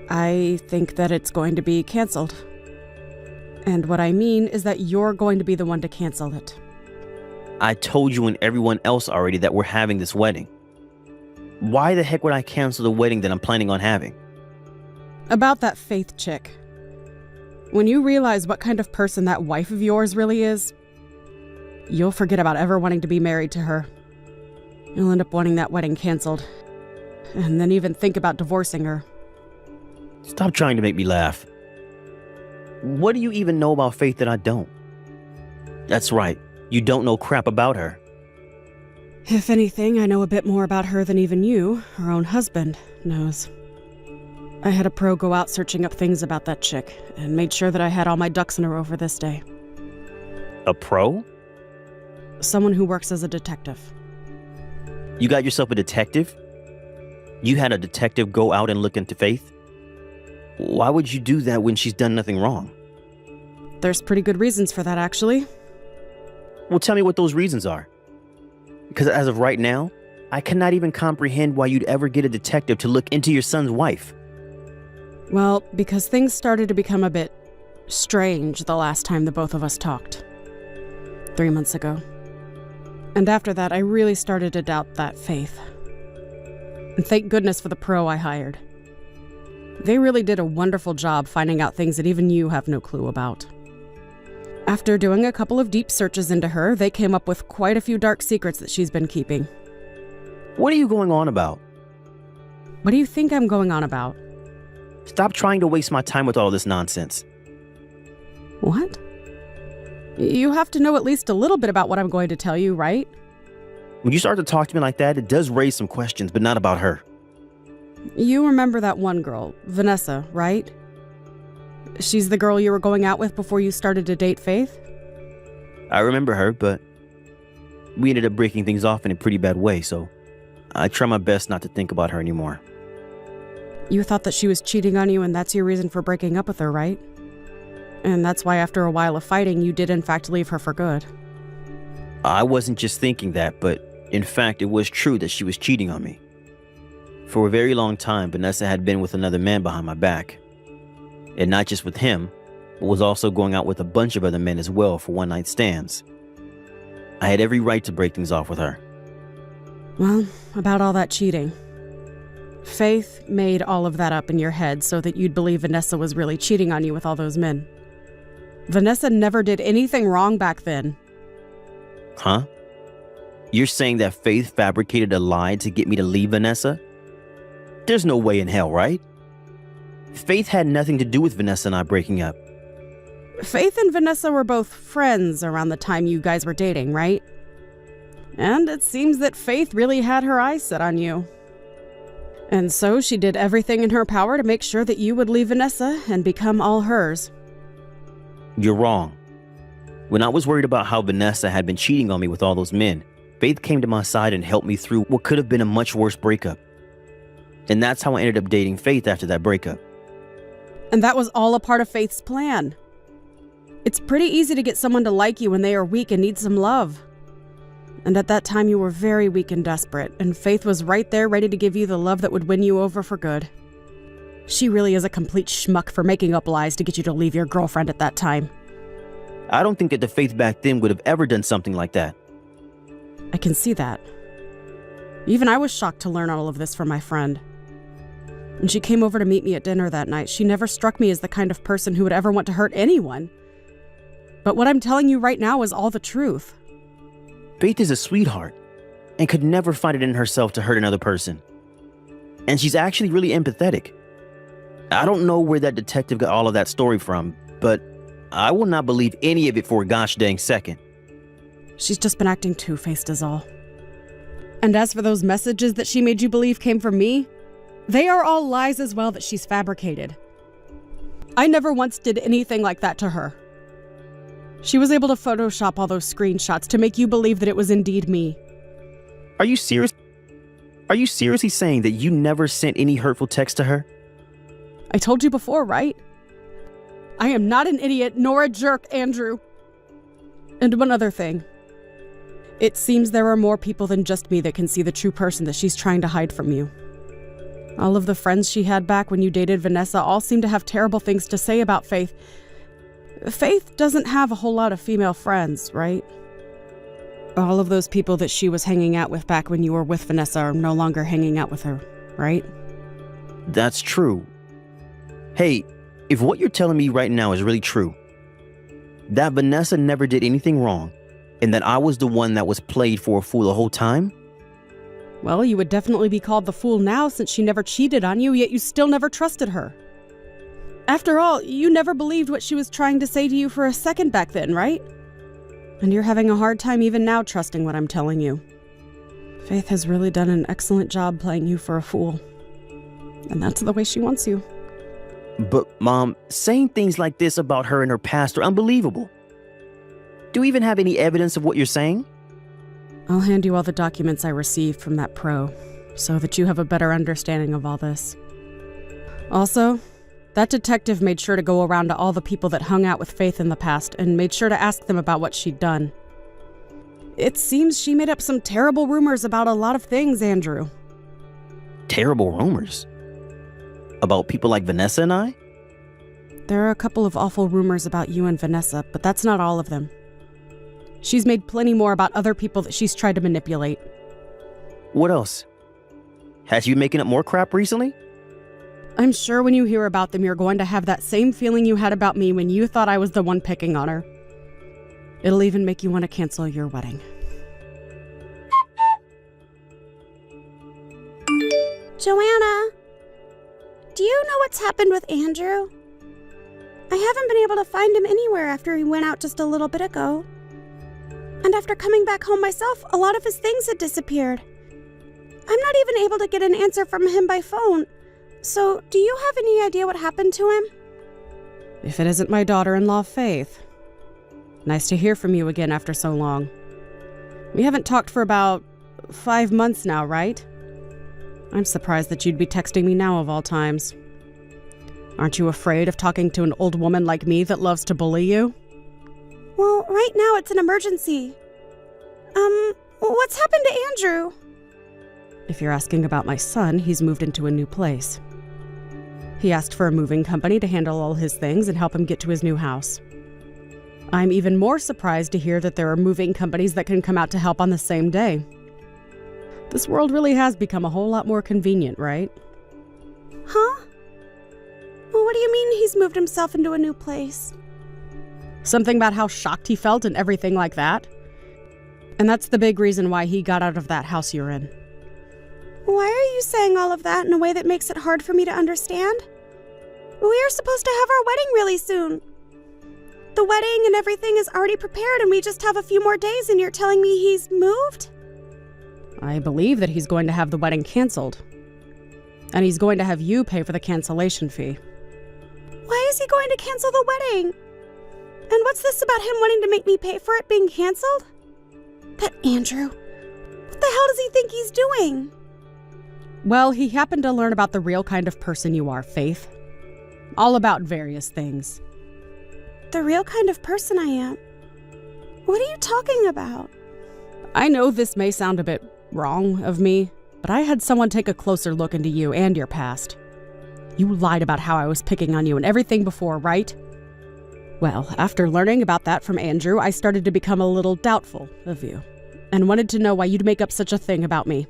I think that it's going to be canceled. And what I mean is that you're going to be the one to cancel it. I told you and everyone else already that we're having this wedding. Why the heck would I cancel the wedding that I'm planning on having? About that Faith chick. When you realize what kind of person that wife of yours really is, you'll forget about ever wanting to be married to her. You'll end up wanting that wedding canceled. And then even think about divorcing her. Stop trying to make me laugh. What do you even know about Faith that I don't? That's right, you don't know crap about her. If anything, I know a bit more about her than even you, her own husband, knows. I had a pro go out searching up things about that chick, and made sure that I had all my ducks in a row for this day. A pro? Someone who works as a detective. You got yourself a detective? You had a detective go out and look into Faith? Why would you do that when she's done nothing wrong? There's pretty good reasons for that, actually. Well, tell me what those reasons are. Because as of right now, I cannot even comprehend why you'd ever get a detective to look into your son's wife. Well, because things started to become a bit strange the last time the both of us talked. 3 months ago. And after that, I really started to doubt that Faith. And thank goodness for the pro I hired. They really did a wonderful job finding out things that even you have no clue about. After doing a couple of deep searches into her, they came up with quite a few dark secrets that she's been keeping. What are you going on about? What do you think I'm going on about? Stop trying to waste my time with all this nonsense. What? You have to know at least a little bit about what I'm going to tell you, right? When you start to talk to me like that, it does raise some questions, but not about her. You remember that one girl, Vanessa, right? She's the girl you were going out with before you started to date Faith? I remember her, but we ended up breaking things off in a pretty bad way, so I try my best not to think about her anymore. You thought that she was cheating on you and that's your reason for breaking up with her, right? And that's why after a while of fighting, you did in fact leave her for good. I wasn't just thinking that, but in fact, it was true that she was cheating on me. For a very long time, Vanessa had been with another man behind my back. And not just with him, but was also going out with a bunch of other men as well for one-night stands. I had every right to break things off with her. Well, about all that cheating. Faith made all of that up in your head so that you'd believe Vanessa was really cheating on you with all those men. Vanessa never did anything wrong back then. Huh? You're saying that Faith fabricated a lie to get me to leave Vanessa? There's no way in hell, right? Faith had nothing to do with Vanessa and I breaking up. Faith and Vanessa were both friends around the time you guys were dating, right? And it seems that Faith really had her eyes set on you. And so she did everything in her power to make sure that you would leave Vanessa and become all hers. You're wrong. When I was worried about how Vanessa had been cheating on me with all those men, Faith came to my side and helped me through what could have been a much worse breakup. And that's how I ended up dating Faith after that breakup. And that was all a part of Faith's plan. It's pretty easy to get someone to like you when they are weak and need some love. And at that time you were very weak and desperate, and Faith was right there ready to give you the love that would win you over for good. She really is a complete schmuck for making up lies to get you to leave your girlfriend at that time. I don't think that the Faith back then would have ever done something like that. I can see that. Even I was shocked to learn all of this from my friend. When she came over to meet me at dinner that night, she never struck me as the kind of person who would ever want to hurt anyone. But what I'm telling you right now is all the truth. Faith is a sweetheart and could never find it in herself to hurt another person. And she's actually really empathetic. I don't know where that detective got all of that story from, but I will not believe any of it for a gosh dang second. She's just been acting two-faced is all. And as for those messages that she made you believe came from me, they are all lies as well that she's fabricated. I never once did anything like that to her. She was able to Photoshop all those screenshots to make you believe that it was indeed me. Are you serious? Are you seriously saying that you never sent any hurtful text to her? I told you before, right? I am not an idiot nor a jerk, Andrew. And one other thing. It seems there are more people than just me that can see the true person that she's trying to hide from you. All of the friends she had back when you dated Vanessa all seem to have terrible things to say about Faith. Faith doesn't have a whole lot of female friends, right? All of those people that she was hanging out with back when you were with Vanessa are no longer hanging out with her, right? That's true. Hey, if what you're telling me right now is really true, that Vanessa never did anything wrong, and that I was the one that was played for a fool the whole time? Well, you would definitely be called the fool now since she never cheated on you, yet you still never trusted her. After all, you never believed what she was trying to say to you for a second back then, right? And you're having a hard time even now trusting what I'm telling you. Faith has really done an excellent job playing you for a fool. And that's the way she wants you. But, Mom, saying things like this about her and her past are unbelievable. Do you even have any evidence of what you're saying? I'll hand you all the documents I received from that pro, so that you have a better understanding of all this. Also, that detective made sure to go around to all the people that hung out with Faith in the past and made sure to ask them about what she'd done. It seems she made up some terrible rumors about a lot of things, Andrew. Terrible rumors? About people like Vanessa and I? There are a couple of awful rumors about you and Vanessa, but that's not all of them. She's made plenty more about other people that she's tried to manipulate. What else? Has you been making up more crap recently? I'm sure when you hear about them, you're going to have that same feeling you had about me when you thought I was the one picking on her. It'll even make you want to cancel your wedding. Joanna, do you know what's happened with Andrew? I haven't been able to find him anywhere after he went out just a little bit ago. And after coming back home myself, a lot of his things had disappeared. I'm not even able to get an answer from him by phone. So, do you have any idea what happened to him? If it isn't my daughter-in-law, Faith. Nice to hear from you again after so long. We haven't talked for about 5 months now, right? I'm surprised that you'd be texting me now of all times. Aren't you afraid of talking to an old woman like me that loves to bully you? Well, right now it's an emergency. What's happened to Andrew? If you're asking about my son, he's moved into a new place. He asked for a moving company to handle all his things and help him get to his new house. I'm even more surprised to hear that there are moving companies that can come out to help on the same day. This world really has become a whole lot more convenient, right? Huh? Well, what do you mean he's moved himself into a new place? Something about how shocked he felt and everything like that. And that's the big reason why he got out of that house you're in. Why are you saying all of that in a way that makes it hard for me to understand? We are supposed to have our wedding really soon. The wedding and everything is already prepared and we just have a few more days and you're telling me he's moved? I believe that he's going to have the wedding canceled. And he's going to have you pay for the cancellation fee. Why is he going to cancel the wedding? And what's this about him wanting to make me pay for it being canceled? That Andrew. What the hell does he think he's doing? Well, he happened to learn about the real kind of person you are, Faith. All about various things. The real kind of person I am? What are you talking about? I know this may sound a bit wrong of me, but I had someone take a closer look into you and your past. You lied about how I was picking on you and everything before, right? Well, after learning about that from Andrew, I started to become a little doubtful of you, and wanted to know why you'd make up such a thing about me.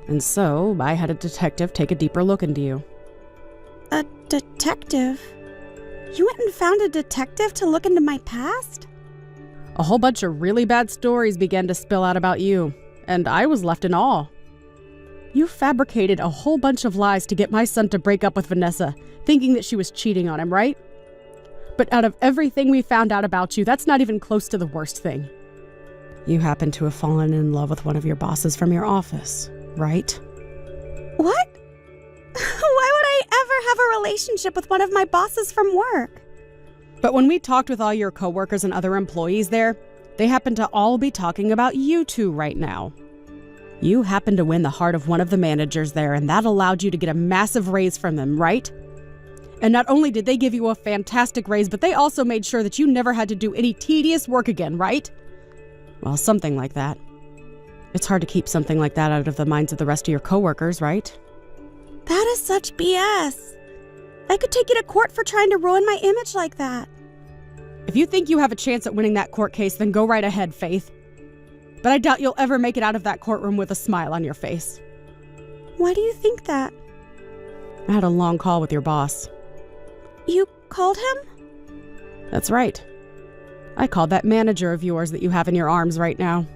And so, I had a detective take a deeper look into you. A detective? You went and found a detective to look into my past? A whole bunch of really bad stories began to spill out about you, and I was left in awe. You fabricated a whole bunch of lies to get my son to break up with Vanessa, thinking that she was cheating on him, right? But out of everything we found out about you, that's not even close to the worst thing. You happen to have fallen in love with one of your bosses from your office, right? What? Why would I ever have a relationship with one of my bosses from work? But when we talked with all your coworkers and other employees there, they happen to all be talking about you two right now. You happened to win the heart of one of the managers there, and that allowed you to get a massive raise from them, right? And not only did they give you a fantastic raise, but they also made sure that you never had to do any tedious work again, right? Well, something like that. It's hard to keep something like that out of the minds of the rest of your coworkers, right? That is such BS. I could take you to court for trying to ruin my image like that. If you think you have a chance at winning that court case, then go right ahead, Faith. But I doubt you'll ever make it out of that courtroom with a smile on your face. Why do you think that? I had a long call with your boss. You called him? That's right. I called that manager of yours that you have in your arms right now.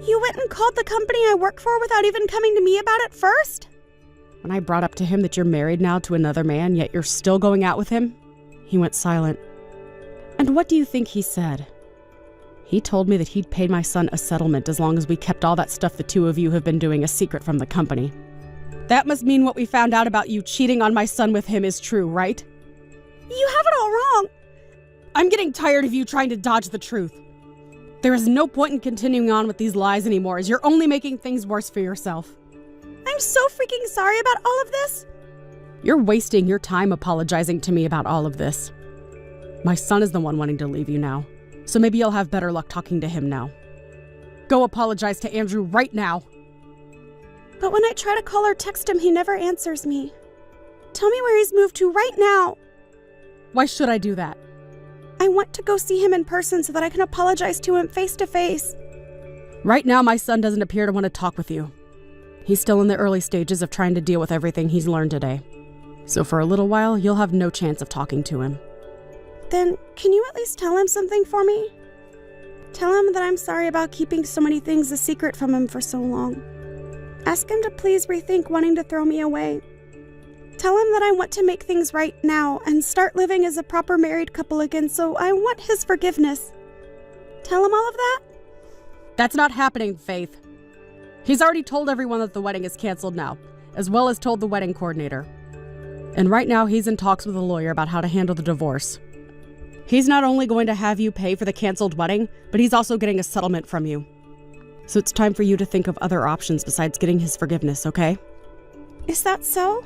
You went and called the company I work for without even coming to me about it first? When I brought up to him that you're married now to another man, yet you're still going out with him, he went silent. And what do you think he said? He told me that he'd paid my son a settlement as long as we kept all that stuff the two of you have been doing a secret from the company. That must mean what we found out about you cheating on my son with him is true, right? You have it all wrong. I'm getting tired of you trying to dodge the truth. There is no point in continuing on with these lies anymore, as you're only making things worse for yourself. I'm so freaking sorry about all of this. You're wasting your time apologizing to me about all of this. My son is the one wanting to leave you now, so maybe you'll have better luck talking to him now. Go apologize to Andrew right now. But when I try to call or text him, he never answers me. Tell me where he's moved to right now. Why should I do that? I want to go see him in person so that I can apologize to him face to face. Right now, my son doesn't appear to want to talk with you. He's still in the early stages of trying to deal with everything he's learned today. So for a little while, you'll have no chance of talking to him. Then, can you at least tell him something for me? Tell him that I'm sorry about keeping so many things a secret from him for so long. Ask him to please rethink wanting to throw me away. Tell him that I want to make things right now and start living as a proper married couple again, so I want his forgiveness. Tell him all of that? That's not happening, Faith. He's already told everyone that the wedding is canceled now, as well as told the wedding coordinator. And right now he's in talks with a lawyer about how to handle the divorce. He's not only going to have you pay for the canceled wedding, but he's also getting a settlement from you. So it's time for you to think of other options besides getting his forgiveness, okay? Is that so?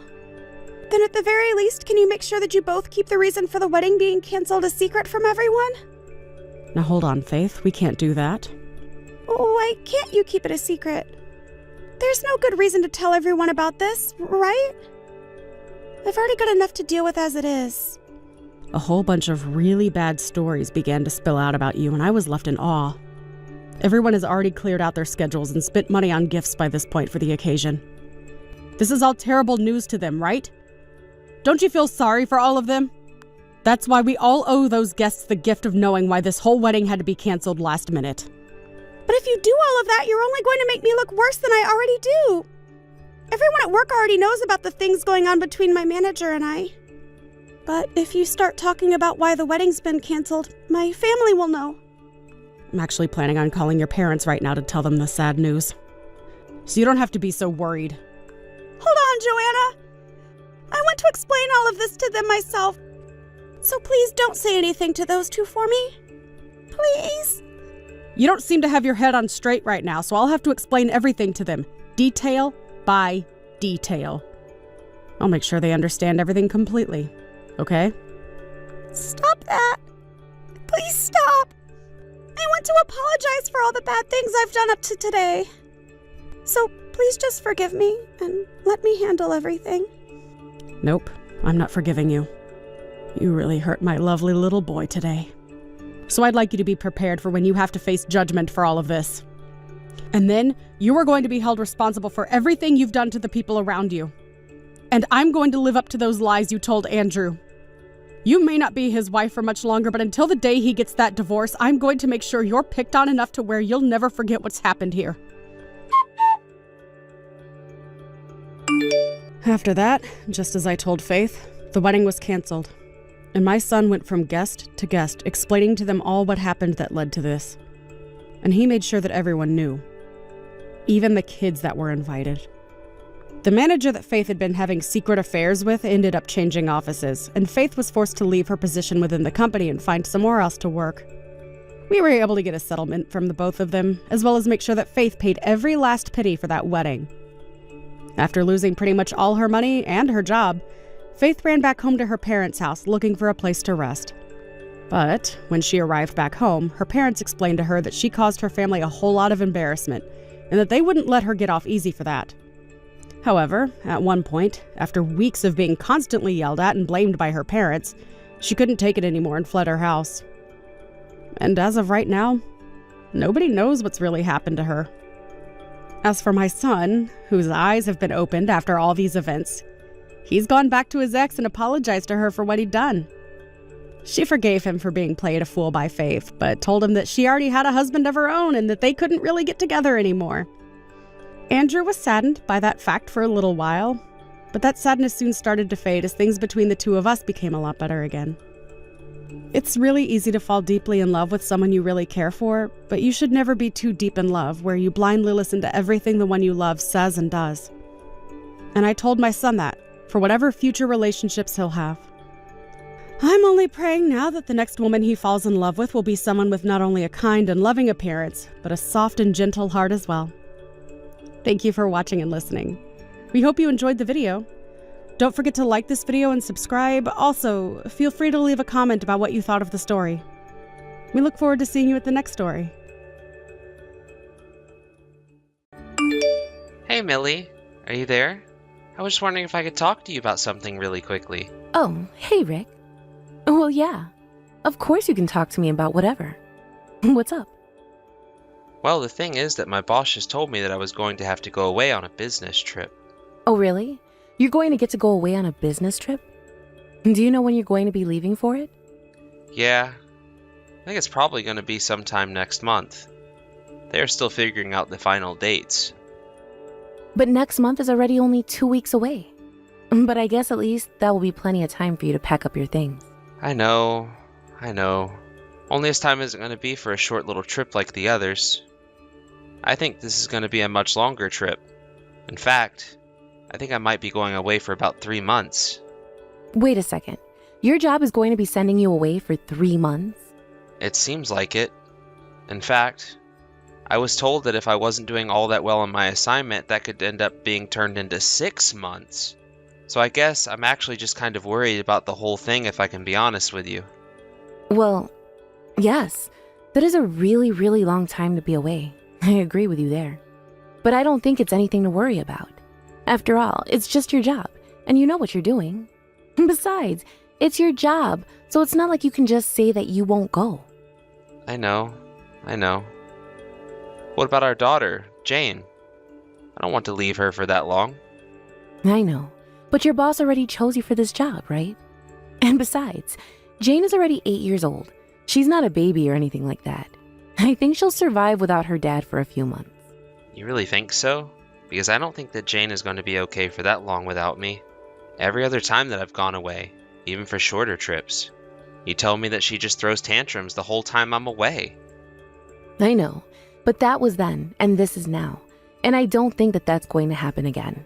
Then at the very least, can you make sure that you both keep the reason for the wedding being canceled a secret from everyone? Now hold on, Faith. We can't do that. Why can't you keep it a secret? There's no good reason to tell everyone about this, right? I've already got enough to deal with as it is. A whole bunch of really bad stories began to spill out about you, and I was left in awe. Everyone has already cleared out their schedules and spent money on gifts by this point for the occasion. This is all terrible news to them, right? Don't you feel sorry for all of them? That's why we all owe those guests the gift of knowing why this whole wedding had to be canceled last minute. But if you do all of that, you're only going to make me look worse than I already do. Everyone at work already knows about the things going on between my manager and I. But if you start talking about why the wedding's been canceled, my family will know. I'm actually planning on calling your parents right now to tell them the sad news. So you don't have to be so worried. Hold on, Joanna. I want to explain all of this to them myself. So please don't say anything to those two for me. Please. You don't seem to have your head on straight right now, so I'll have to explain everything to them, detail by detail. I'll make sure they understand everything completely, okay? Stop that. Please stop. I want to apologize for all the bad things I've done up to today. So please just forgive me and let me handle everything. Nope, I'm not forgiving you. You really hurt my lovely little boy today. So I'd like you to be prepared for when you have to face judgment for all of this. And then you are going to be held responsible for everything you've done to the people around you. And I'm going to live up to those lies you told Andrew. You may not be his wife for much longer, but until the day he gets that divorce, I'm going to make sure you're picked on enough to where you'll never forget what's happened here. After that, just as I told Faith, the wedding was canceled. And my son went from guest to guest, explaining to them all what happened that led to this. And he made sure that everyone knew. Even the kids that were invited. The manager that Faith had been having secret affairs with ended up changing offices, and Faith was forced to leave her position within the company and find somewhere else to work. We were able to get a settlement from the both of them, as well as make sure that Faith paid every last penny for that wedding. After losing pretty much all her money and her job, Faith ran back home to her parents' house looking for a place to rest. But when she arrived back home, her parents explained to her that she caused her family a whole lot of embarrassment, and that they wouldn't let her get off easy for that. However, at one point, after weeks of being constantly yelled at and blamed by her parents, she couldn't take it anymore and fled her house. And as of right now, nobody knows what's really happened to her. As for my son, whose eyes have been opened after all these events, he's gone back to his ex and apologized to her for what he'd done. She forgave him for being played a fool by Faith, but told him that she already had a husband of her own and that they couldn't really get together anymore. Andrew was saddened by that fact for a little while, but that sadness soon started to fade as things between the two of us became a lot better again. It's really easy to fall deeply in love with someone you really care for, but you should never be too deep in love where you blindly listen to everything the one you love says and does. And I told my son that, for whatever future relationships he'll have. I'm only praying now that the next woman he falls in love with will be someone with not only a kind and loving appearance, but a soft and gentle heart as well. Thank you for watching and listening. We hope you enjoyed the video. Don't forget to like this video and subscribe. Also, feel free to leave a comment about what you thought of the story. We look forward to seeing you at the next story. Hey Millie, are you there? I was just wondering if I could talk to you about something really quickly. Oh, hey Rick. Well, yeah. Of course you can talk to me about whatever. What's up? Well, the thing is that my boss just told me that I was going to have to go away on a business trip. Oh, really? You're going to get to go away on a business trip? Do you know when you're going to be leaving for it? Yeah, I think it's probably going to be sometime next month. They're still figuring out the final dates. But next month is already only 2 weeks away. But I guess at least that will be plenty of time for you to pack up your things. I know. Only this time isn't going to be for a short little trip like the others. I think this is going to be a much longer trip. In fact, I think I might be going away for about 3 months. Wait a second. Your job is going to be sending you away for 3 months? It seems like it. In fact, I was told that if I wasn't doing all that well on my assignment, that could end up being turned into 6 months. So I guess I'm actually just kind of worried about the whole thing, if I can be honest with you. Well, yes. That is a really, really long time to be away. I agree with you there. But I don't think it's anything to worry about. After all, it's just your job, and you know what you're doing. Besides, it's your job, so it's not like you can just say that you won't go. I know. What about our daughter, Jane? I don't want to leave her for that long. I know, but your boss already chose you for this job, right? And besides, Jane is already 8 years old. She's not a baby or anything like that. I think she'll survive without her dad for a few months. You really think so? Because I don't think that Jane is going to be okay for that long without me. Every other time that I've gone away, even for shorter trips, you tell me that she just throws tantrums the whole time I'm away. I know, but that was then, and this is now. And I don't think that that's going to happen again.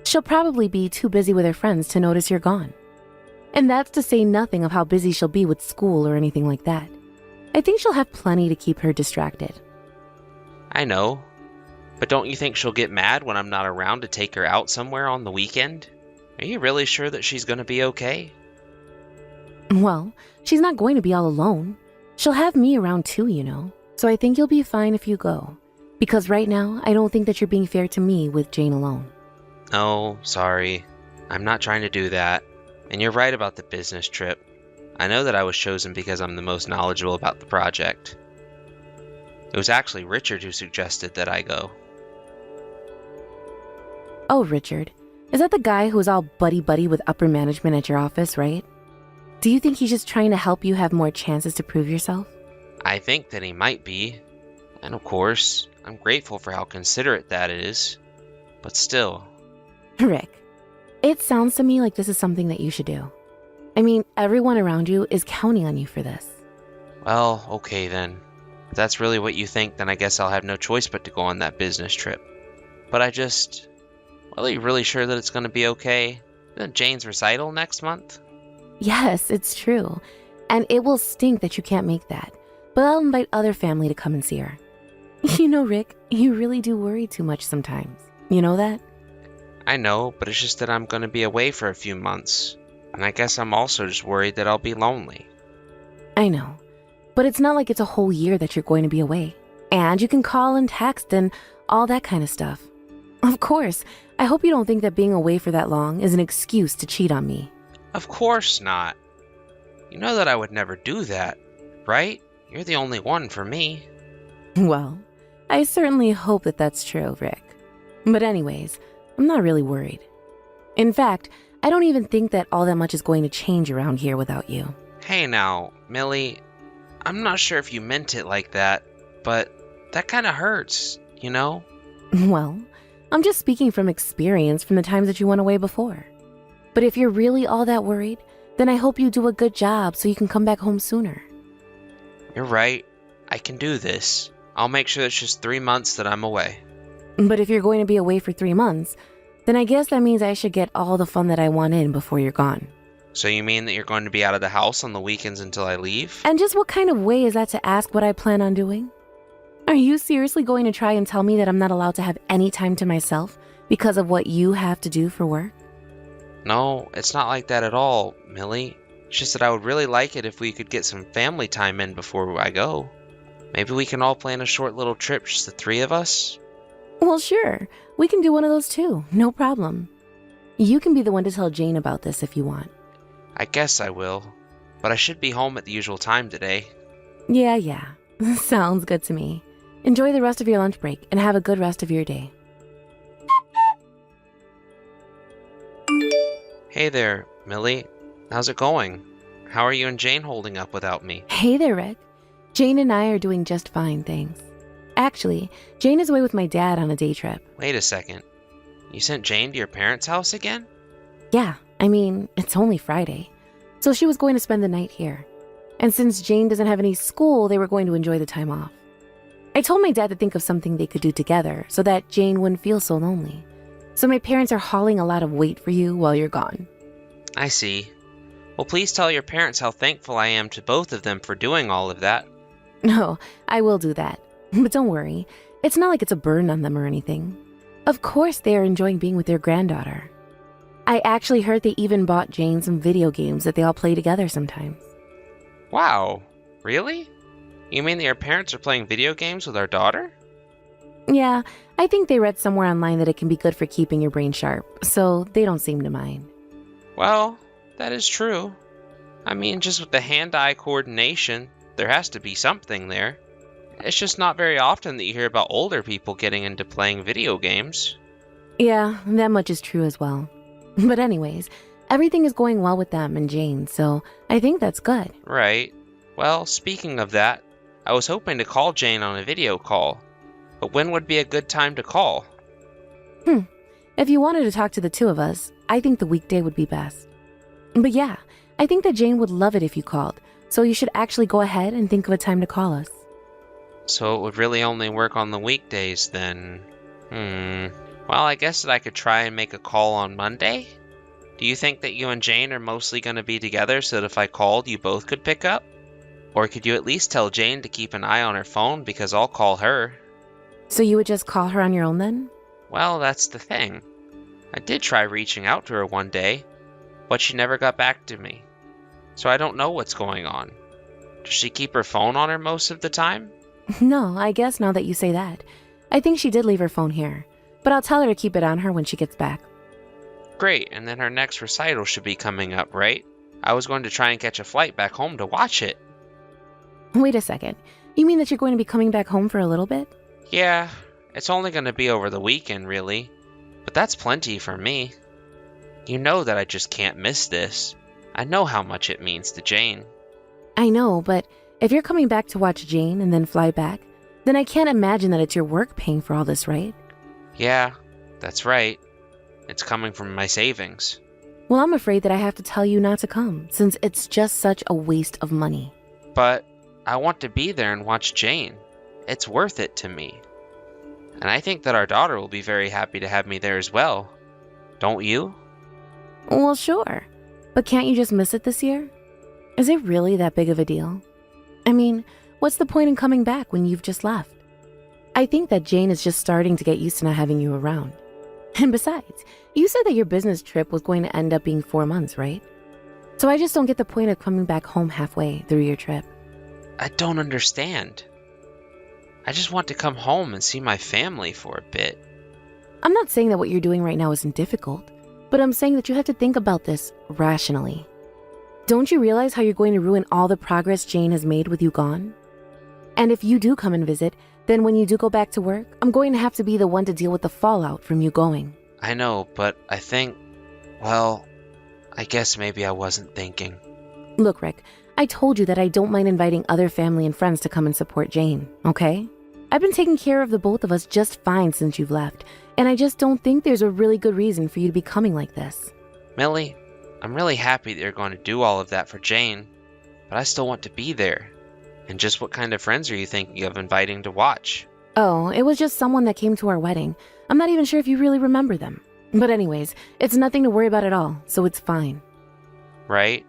She'll probably be too busy with her friends to notice you're gone. And that's to say nothing of how busy she'll be with school or anything like that. I think she'll have plenty to keep her distracted. I know, but don't you think she'll get mad when I'm not around to take her out somewhere on the weekend? Are you really sure that she's going to be okay? Well, she's not going to be all alone. She'll have me around too, you know. So I think you'll be fine if you go. Because right now, I don't think that you're being fair to me with Jane alone. Oh, sorry. I'm not trying to do that. And you're right about the business trip. I know that I was chosen because I'm the most knowledgeable about the project. It was actually Richard who suggested that I go. Oh, Richard. Is that the guy who was all buddy-buddy with upper management at your office, right? Do you think he's just trying to help you have more chances to prove yourself? I think that he might be. And of course, I'm grateful for how considerate that is. But still. Rick, it sounds to me like this is something that you should do. I mean, everyone around you is counting on you for this. Well, okay then. If that's really what you think, then I guess I'll have no choice but to go on that business trip. But Well, are you really sure that it's going to be okay? Isn't Jane's recital next month? Yes, it's true. And it will stink that you can't make that. But I'll invite other family to come and see her. You know, Rick, you really do worry too much sometimes. You know that? I know, but it's just that I'm going to be away for a few months. And I guess I'm also just worried that I'll be lonely. I know. But it's not like it's a whole year that you're going to be away. And you can call and text and all that kind of stuff. Of course, I hope you don't think that being away for that long is an excuse to cheat on me. Of course not. You know that I would never do that, right? You're the only one for me. Well, I certainly hope that that's true, Rick. But anyways, I'm not really worried. In fact, I don't even think that all that much is going to change around here without you. Hey now, Millie, I'm not sure if you meant it like that, but that kind of hurts, you know? Well, I'm just speaking from experience from the times that you went away before. But if you're really all that worried, then I hope you do a good job so you can come back home sooner. You're right. I can do this. I'll make sure it's just 3 months that I'm away. But if you're going to be away for 3 months, then I guess that means I should get all the fun that I want in before you're gone. So you mean that you're going to be out of the house on the weekends until I leave? And just what kind of way is that to ask what I plan on doing? Are you seriously going to try and tell me that I'm not allowed to have any time to myself because of what you have to do for work? No, it's not like that at all, Millie. It's just that I would really like it if we could get some family time in before I go. Maybe we can all plan a short little trip, just the 3 of us? Well, sure. We can do one of those too. No problem. You can be the one to tell Jane about this if you want. I guess I will. But I should be home at the usual time today. Yeah. Sounds good to me. Enjoy the rest of your lunch break and have a good rest of your day. Hey there, Millie. How's it going? How are you and Jane holding up without me? Hey there, Rick. Jane and I are doing just fine, thanks. Actually, Jane is away with my dad on a day trip. Wait a second. You sent Jane to your parents' house again? Yeah, I mean, it's only Friday. So she was going to spend the night here. And since Jane doesn't have any school, they were going to enjoy the time off. I told my dad to think of something they could do together so that Jane wouldn't feel so lonely. So my parents are hauling a lot of weight for you while you're gone. I see. Well, please tell your parents how thankful I am to both of them for doing all of that. No, I will do that. But don't worry, it's not like it's a burden on them or anything. Of course they are enjoying being with their granddaughter. I actually heard they even bought Jane some video games that they all play together sometimes. Wow, really? You mean that your parents are playing video games with our daughter? Yeah, I think they read somewhere online that it can be good for keeping your brain sharp, so they don't seem to mind. Well, that is true. I mean, just with the hand-eye coordination, there has to be something there. It's just not very often that you hear about older people getting into playing video games. Yeah, that much is true as well. But anyways, everything is going well with them and Jane, so I think that's good. Right. Well, speaking of that, I was hoping to call Jane on a video call. But when would be a good time to call? If you wanted to talk to the two of us, I think the weekday would be best. But yeah, I think that Jane would love it if you called, so you should actually go ahead and think of a time to call us. So it would really only work on the weekdays then. Well, I guess that I could try and make a call on Monday? Do you think that you and Jane are mostly going to be together so that if I called, you both could pick up? Or could you at least tell Jane to keep an eye on her phone because I'll call her? So you would just call her on your own then? Well, that's the thing. I did try reaching out to her one day, but she never got back to me. So I don't know what's going on. Does she keep her phone on her most of the time? No, I guess now that you say that. I think she did leave her phone here, but I'll tell her to keep it on her when she gets back. Great, and then her next recital should be coming up, right? I was going to try and catch a flight back home to watch it. Wait a second. You mean that you're going to be coming back home for a little bit? Yeah, it's only going to be over the weekend, really. But that's plenty for me. You know that I just can't miss this. I know how much it means to Jane. I know, but if you're coming back to watch Jane and then fly back, then I can't imagine that it's your work paying for all this, right? Yeah, that's right. It's coming from my savings. Well, I'm afraid that I have to tell you not to come, since it's just such a waste of money. But I want to be there and watch Jane. It's worth it to me. And I think that our daughter will be very happy to have me there as well. Don't you? Well, sure. But can't you just miss it this year? Is it really that big of a deal? I mean, what's the point in coming back when you've just left? I think that Jane is just starting to get used to not having you around. And besides, you said that your business trip was going to end up being 4 months, right? So I just don't get the point of coming back home halfway through your trip. I don't understand. I just want to come home and see my family for a bit. I'm not saying that what you're doing right now isn't difficult, but I'm saying that you have to think about this rationally. Don't you realize how you're going to ruin all the progress Jane has made with you gone? And if you do come and visit, then when you do go back to work, I'm going to have to be the one to deal with the fallout from you going. I know, but I think, well, I guess maybe I wasn't thinking. Look, Rick, I told you that I don't mind inviting other family and friends to come and support Jane, okay? I've been taking care of the both of us just fine since you've left, and I just don't think there's a really good reason for you to be coming like this. Millie, I'm really happy that you're going to do all of that for Jane, but I still want to be there. And just what kind of friends are you thinking of inviting to watch? Oh, it was just someone that came to our wedding. I'm not even sure if you really remember them. But anyways, it's nothing to worry about at all, so it's fine. Right?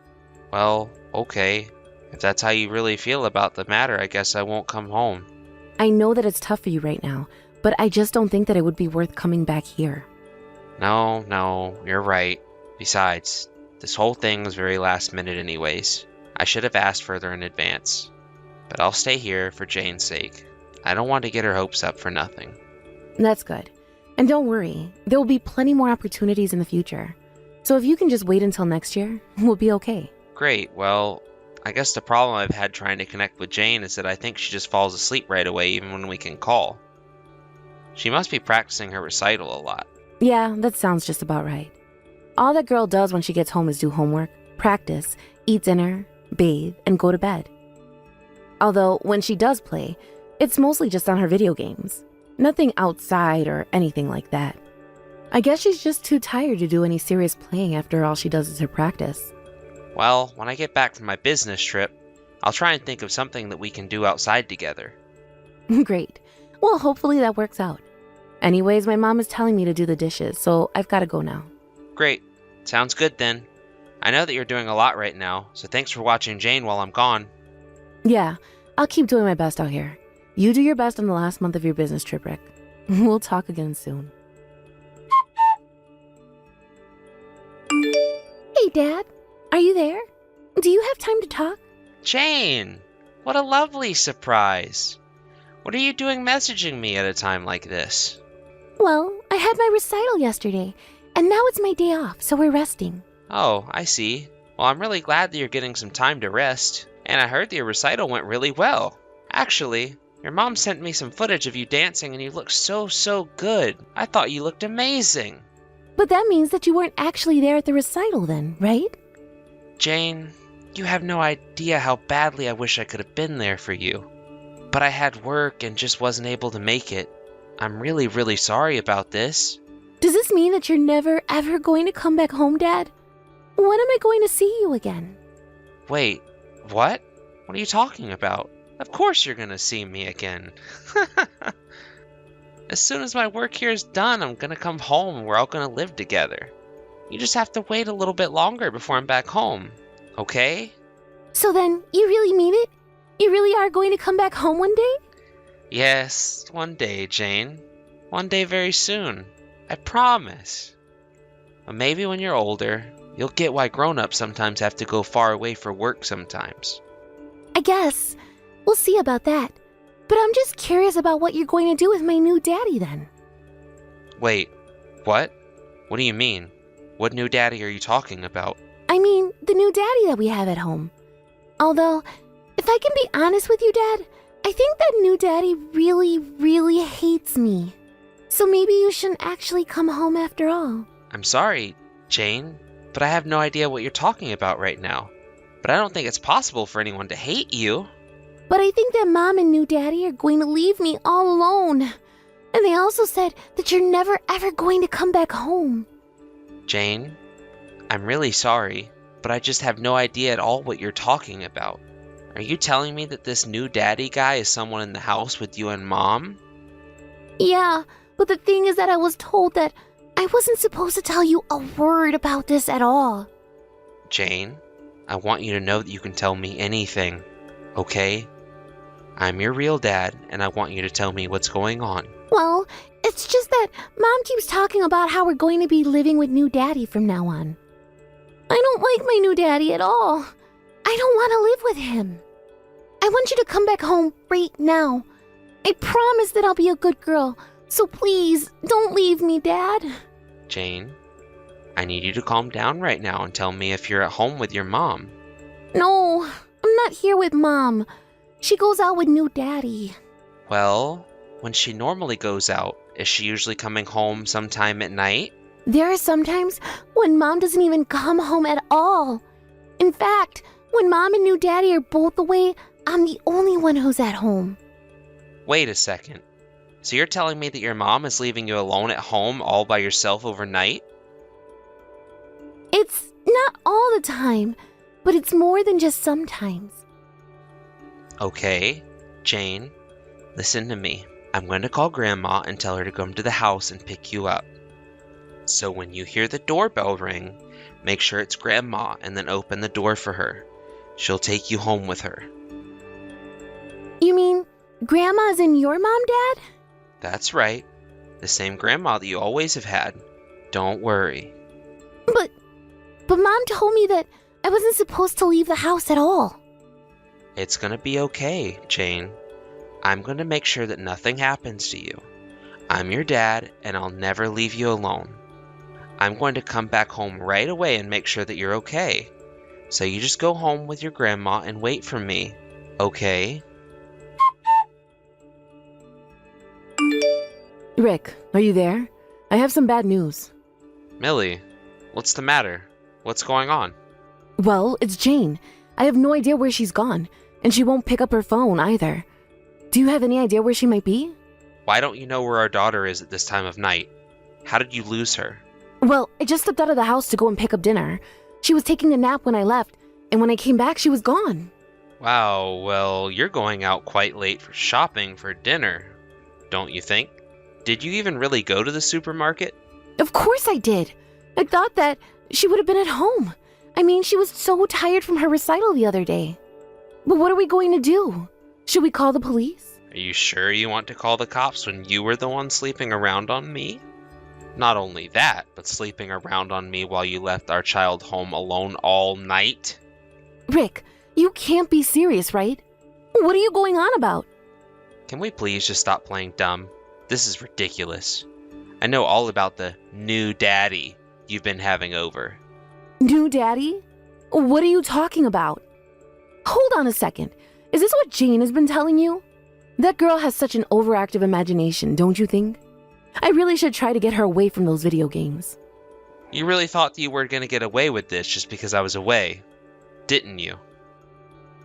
Well, okay. If that's how you really feel about the matter, I guess I won't come home. I know that it's tough for you right now, but I just don't think that it would be worth coming back here. No, you're right. Besides, this whole thing was very last minute anyways. I should have asked further in advance. But I'll stay here for Jane's sake. I don't want to get her hopes up for nothing. That's good. And don't worry, there will be plenty more opportunities in the future. So if you can just wait until next year, we'll be okay. Great, well, I guess the problem I've had trying to connect with Jane is that I think she just falls asleep right away even when we can call. She must be practicing her recital a lot. Yeah, that sounds just about right. All that girl does when she gets home is do homework, practice, eat dinner, bathe, and go to bed. Although, when she does play, it's mostly just on her video games. Nothing outside or anything like that. I guess she's just too tired to do any serious playing after all she does is her practice. Well, when I get back from my business trip, I'll try and think of something that we can do outside together. Great. Well, hopefully that works out. Anyways, my mom is telling me to do the dishes, so I've got to go now. Great. Sounds good then. I know that you're doing a lot right now, so thanks for watching Jane while I'm gone. Yeah, I'll keep doing my best out here. You do your best on the last month of your business trip, Rick. We'll talk again soon. Hey, Dad. Are you there? Do you have time to talk? Jane! What a lovely surprise. What are you doing messaging me at a time like this? Well, I had my recital yesterday, and now it's my day off, so we're resting. Oh, I see. Well, I'm really glad that you're getting some time to rest. And I heard that your recital went really well. Actually, your mom sent me some footage of you dancing and you looked so good. I thought you looked amazing. But that means that you weren't actually there at the recital then, right? Jane, you have no idea how badly I wish I could have been there for you. But I had work and just wasn't able to make it. I'm really sorry about this. Does this mean that you're never ever going to come back home, Dad? When am I going to see you again? Wait, what? What are you talking about? Of course you're gonna see me again. As soon as my work here is done, I'm gonna come home and we're all gonna live together. You just have to wait a little bit longer before I'm back home, okay? So then, you really mean it? You really are going to come back home one day? Yes, one day, Jane. One day very soon. I promise. But maybe when you're older, you'll get why grown-ups sometimes have to go far away for work sometimes. I guess. We'll see about that. But I'm just curious about what you're going to do with my new daddy then. Wait, what? What do you mean? What new daddy are you talking about? I mean, the new daddy that we have at home. Although, if I can be honest with you, Dad, I think that new daddy really hates me. So maybe you shouldn't actually come home after all. I'm sorry, Jane, but I have no idea what you're talking about right now. But I don't think it's possible for anyone to hate you. But I think that Mom and new daddy are going to leave me all alone. And they also said that you're never ever going to come back home. Jane, I'm really sorry, but I just have no idea at all what you're talking about. Are you telling me that this new daddy guy is someone in the house with you and Mom? Yeah, but the thing is that I was told that I wasn't supposed to tell you a word about this at all. Jane, I want you to know that you can tell me anything, okay? I'm your real dad, and I want you to tell me what's going on. Well, it's just that Mom keeps talking about how we're going to be living with new daddy from now on. I don't like my new daddy at all. I don't want to live with him. I want you to come back home right now. I promise that I'll be a good girl, so please don't leave me, Dad. Jane, I need you to calm down right now and tell me if you're at home with your mom. No, I'm not here with Mom. She goes out with new daddy. Well, when she normally goes out, is she usually coming home sometime at night? There are some times when Mom doesn't even come home at all. In fact, when Mom and new daddy are both away, I'm the only one who's at home. Wait a second. So you're telling me that your mom is leaving you alone at home all by yourself overnight? It's not all the time, but it's more than just sometimes. Okay, Jane, listen to me. I'm going to call Grandma and tell her to come to the house and pick you up. So when you hear the doorbell ring, make sure it's Grandma and then open the door for her. She'll take you home with her. You mean Grandma's in your mom, Dad? That's right. The same grandma that you always have had. Don't worry. But Mom told me that I wasn't supposed to leave the house at all. It's gonna be okay, Jane. I'm gonna make sure that nothing happens to you. I'm your dad, and I'll never leave you alone. I'm going to come back home right away and make sure that you're okay. So you just go home with your grandma and wait for me, okay? Rick, are you there? I have some bad news. Millie, what's the matter? What's going on? Well, it's Jane. I have no idea where she's gone, and she won't pick up her phone either. Do you have any idea where she might be? Why don't you know where our daughter is at this time of night? How did you lose her? Well, I just stepped out of the house to go and pick up dinner. She was taking a nap when I left, and when I came back, she was gone. Wow, well, you're going out quite late for shopping for dinner, don't you think? Did you even really go to the supermarket? Of course I did. I thought that she would have been at home. I mean, she was so tired from her recital the other day. But what are we going to do? Should we call the police? Are you sure you want to call the cops when you were the one sleeping around on me? Not only that, but sleeping around on me while you left our child home alone all night? Rick, you can't be serious, right? What are you going on about? Can we please just stop playing dumb? This is ridiculous. I know all about the new daddy you've been having over. New daddy? What are you talking about? Hold on a second. Is this what Jane has been telling you? That girl has such an overactive imagination, don't you think? I really should try to get her away from those video games. You really thought you were going to get away with this just because I was away, didn't you?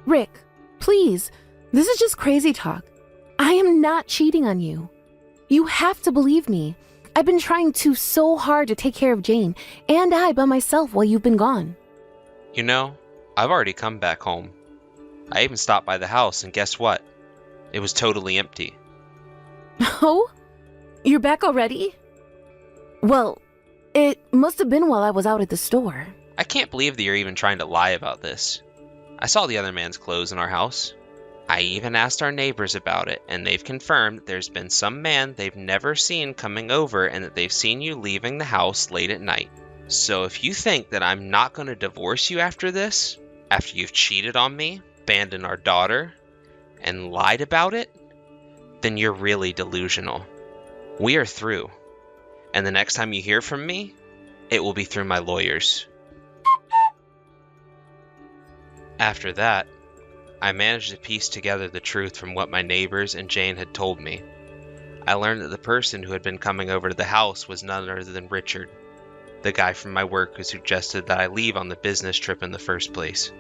Rick, please. This is just crazy talk. I am not cheating on you. You have to believe me. I've been trying so hard to take care of Jane and I by myself while you've been gone. You know, I've already come back home. I even stopped by the house, and guess what? It was totally empty. Oh? You're back already? Well, it must have been while I was out at the store. I can't believe that you're even trying to lie about this. I saw the other man's clothes in our house. I even asked our neighbors about it, and they've confirmed that there's been some man they've never seen coming over and that they've seen you leaving the house late at night. So if you think that I'm not going to divorce you after this, after you've cheated on me, abandoned our daughter, and lied about it, then you're really delusional. We are through, and the next time you hear from me, it will be through my lawyers. After that, I managed to piece together the truth from what my neighbors and Jane had told me. I learned that the person who had been coming over to the house was none other than Richard, the guy from my work who suggested that I leave on the business trip in the first place.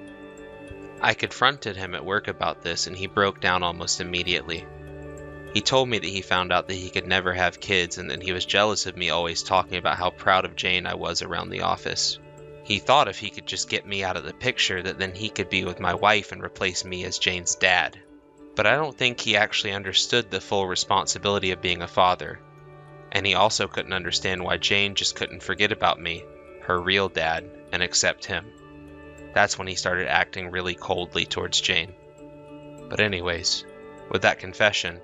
I confronted him at work about this, and he broke down almost immediately. He told me that he found out that he could never have kids and that he was jealous of me always talking about how proud of Jane I was around the office. He thought if he could just get me out of the picture that then he could be with my wife and replace me as Jane's dad. But I don't think he actually understood the full responsibility of being a father. And he also couldn't understand why Jane just couldn't forget about me, her real dad, and accept him. That's when he started acting really coldly towards Jane. But anyways, with that confession,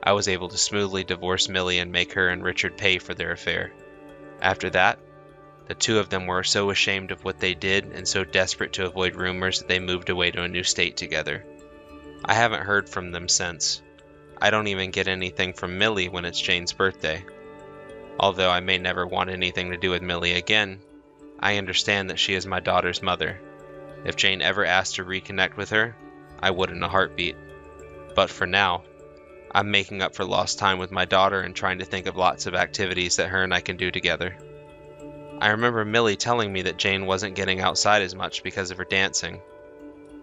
I was able to smoothly divorce Millie and make her and Richard pay for their affair. After that, the two of them were so ashamed of what they did and so desperate to avoid rumors that they moved away to a new state together. I haven't heard from them since. I don't even get anything from Millie when it's Jane's birthday. Although I may never want anything to do with Millie again, I understand that she is my daughter's mother. If Jane ever asked to reconnect with her, I would in a heartbeat. But for now, I'm making up for lost time with my daughter and trying to think of lots of activities that her and I can do together. I remember Millie telling me that Jane wasn't getting outside as much because of her dancing.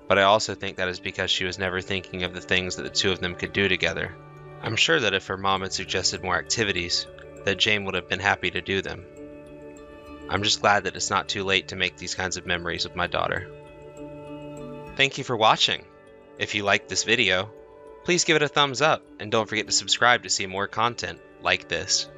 But I also think that is because she was never thinking of the things that the two of them could do together. I'm sure that if her mom had suggested more activities, that Jane would have been happy to do them. I'm just glad that it's not too late to make these kinds of memories with my daughter. Thank you for watching. If you liked this video, please give it a thumbs up and don't forget to subscribe to see more content like this.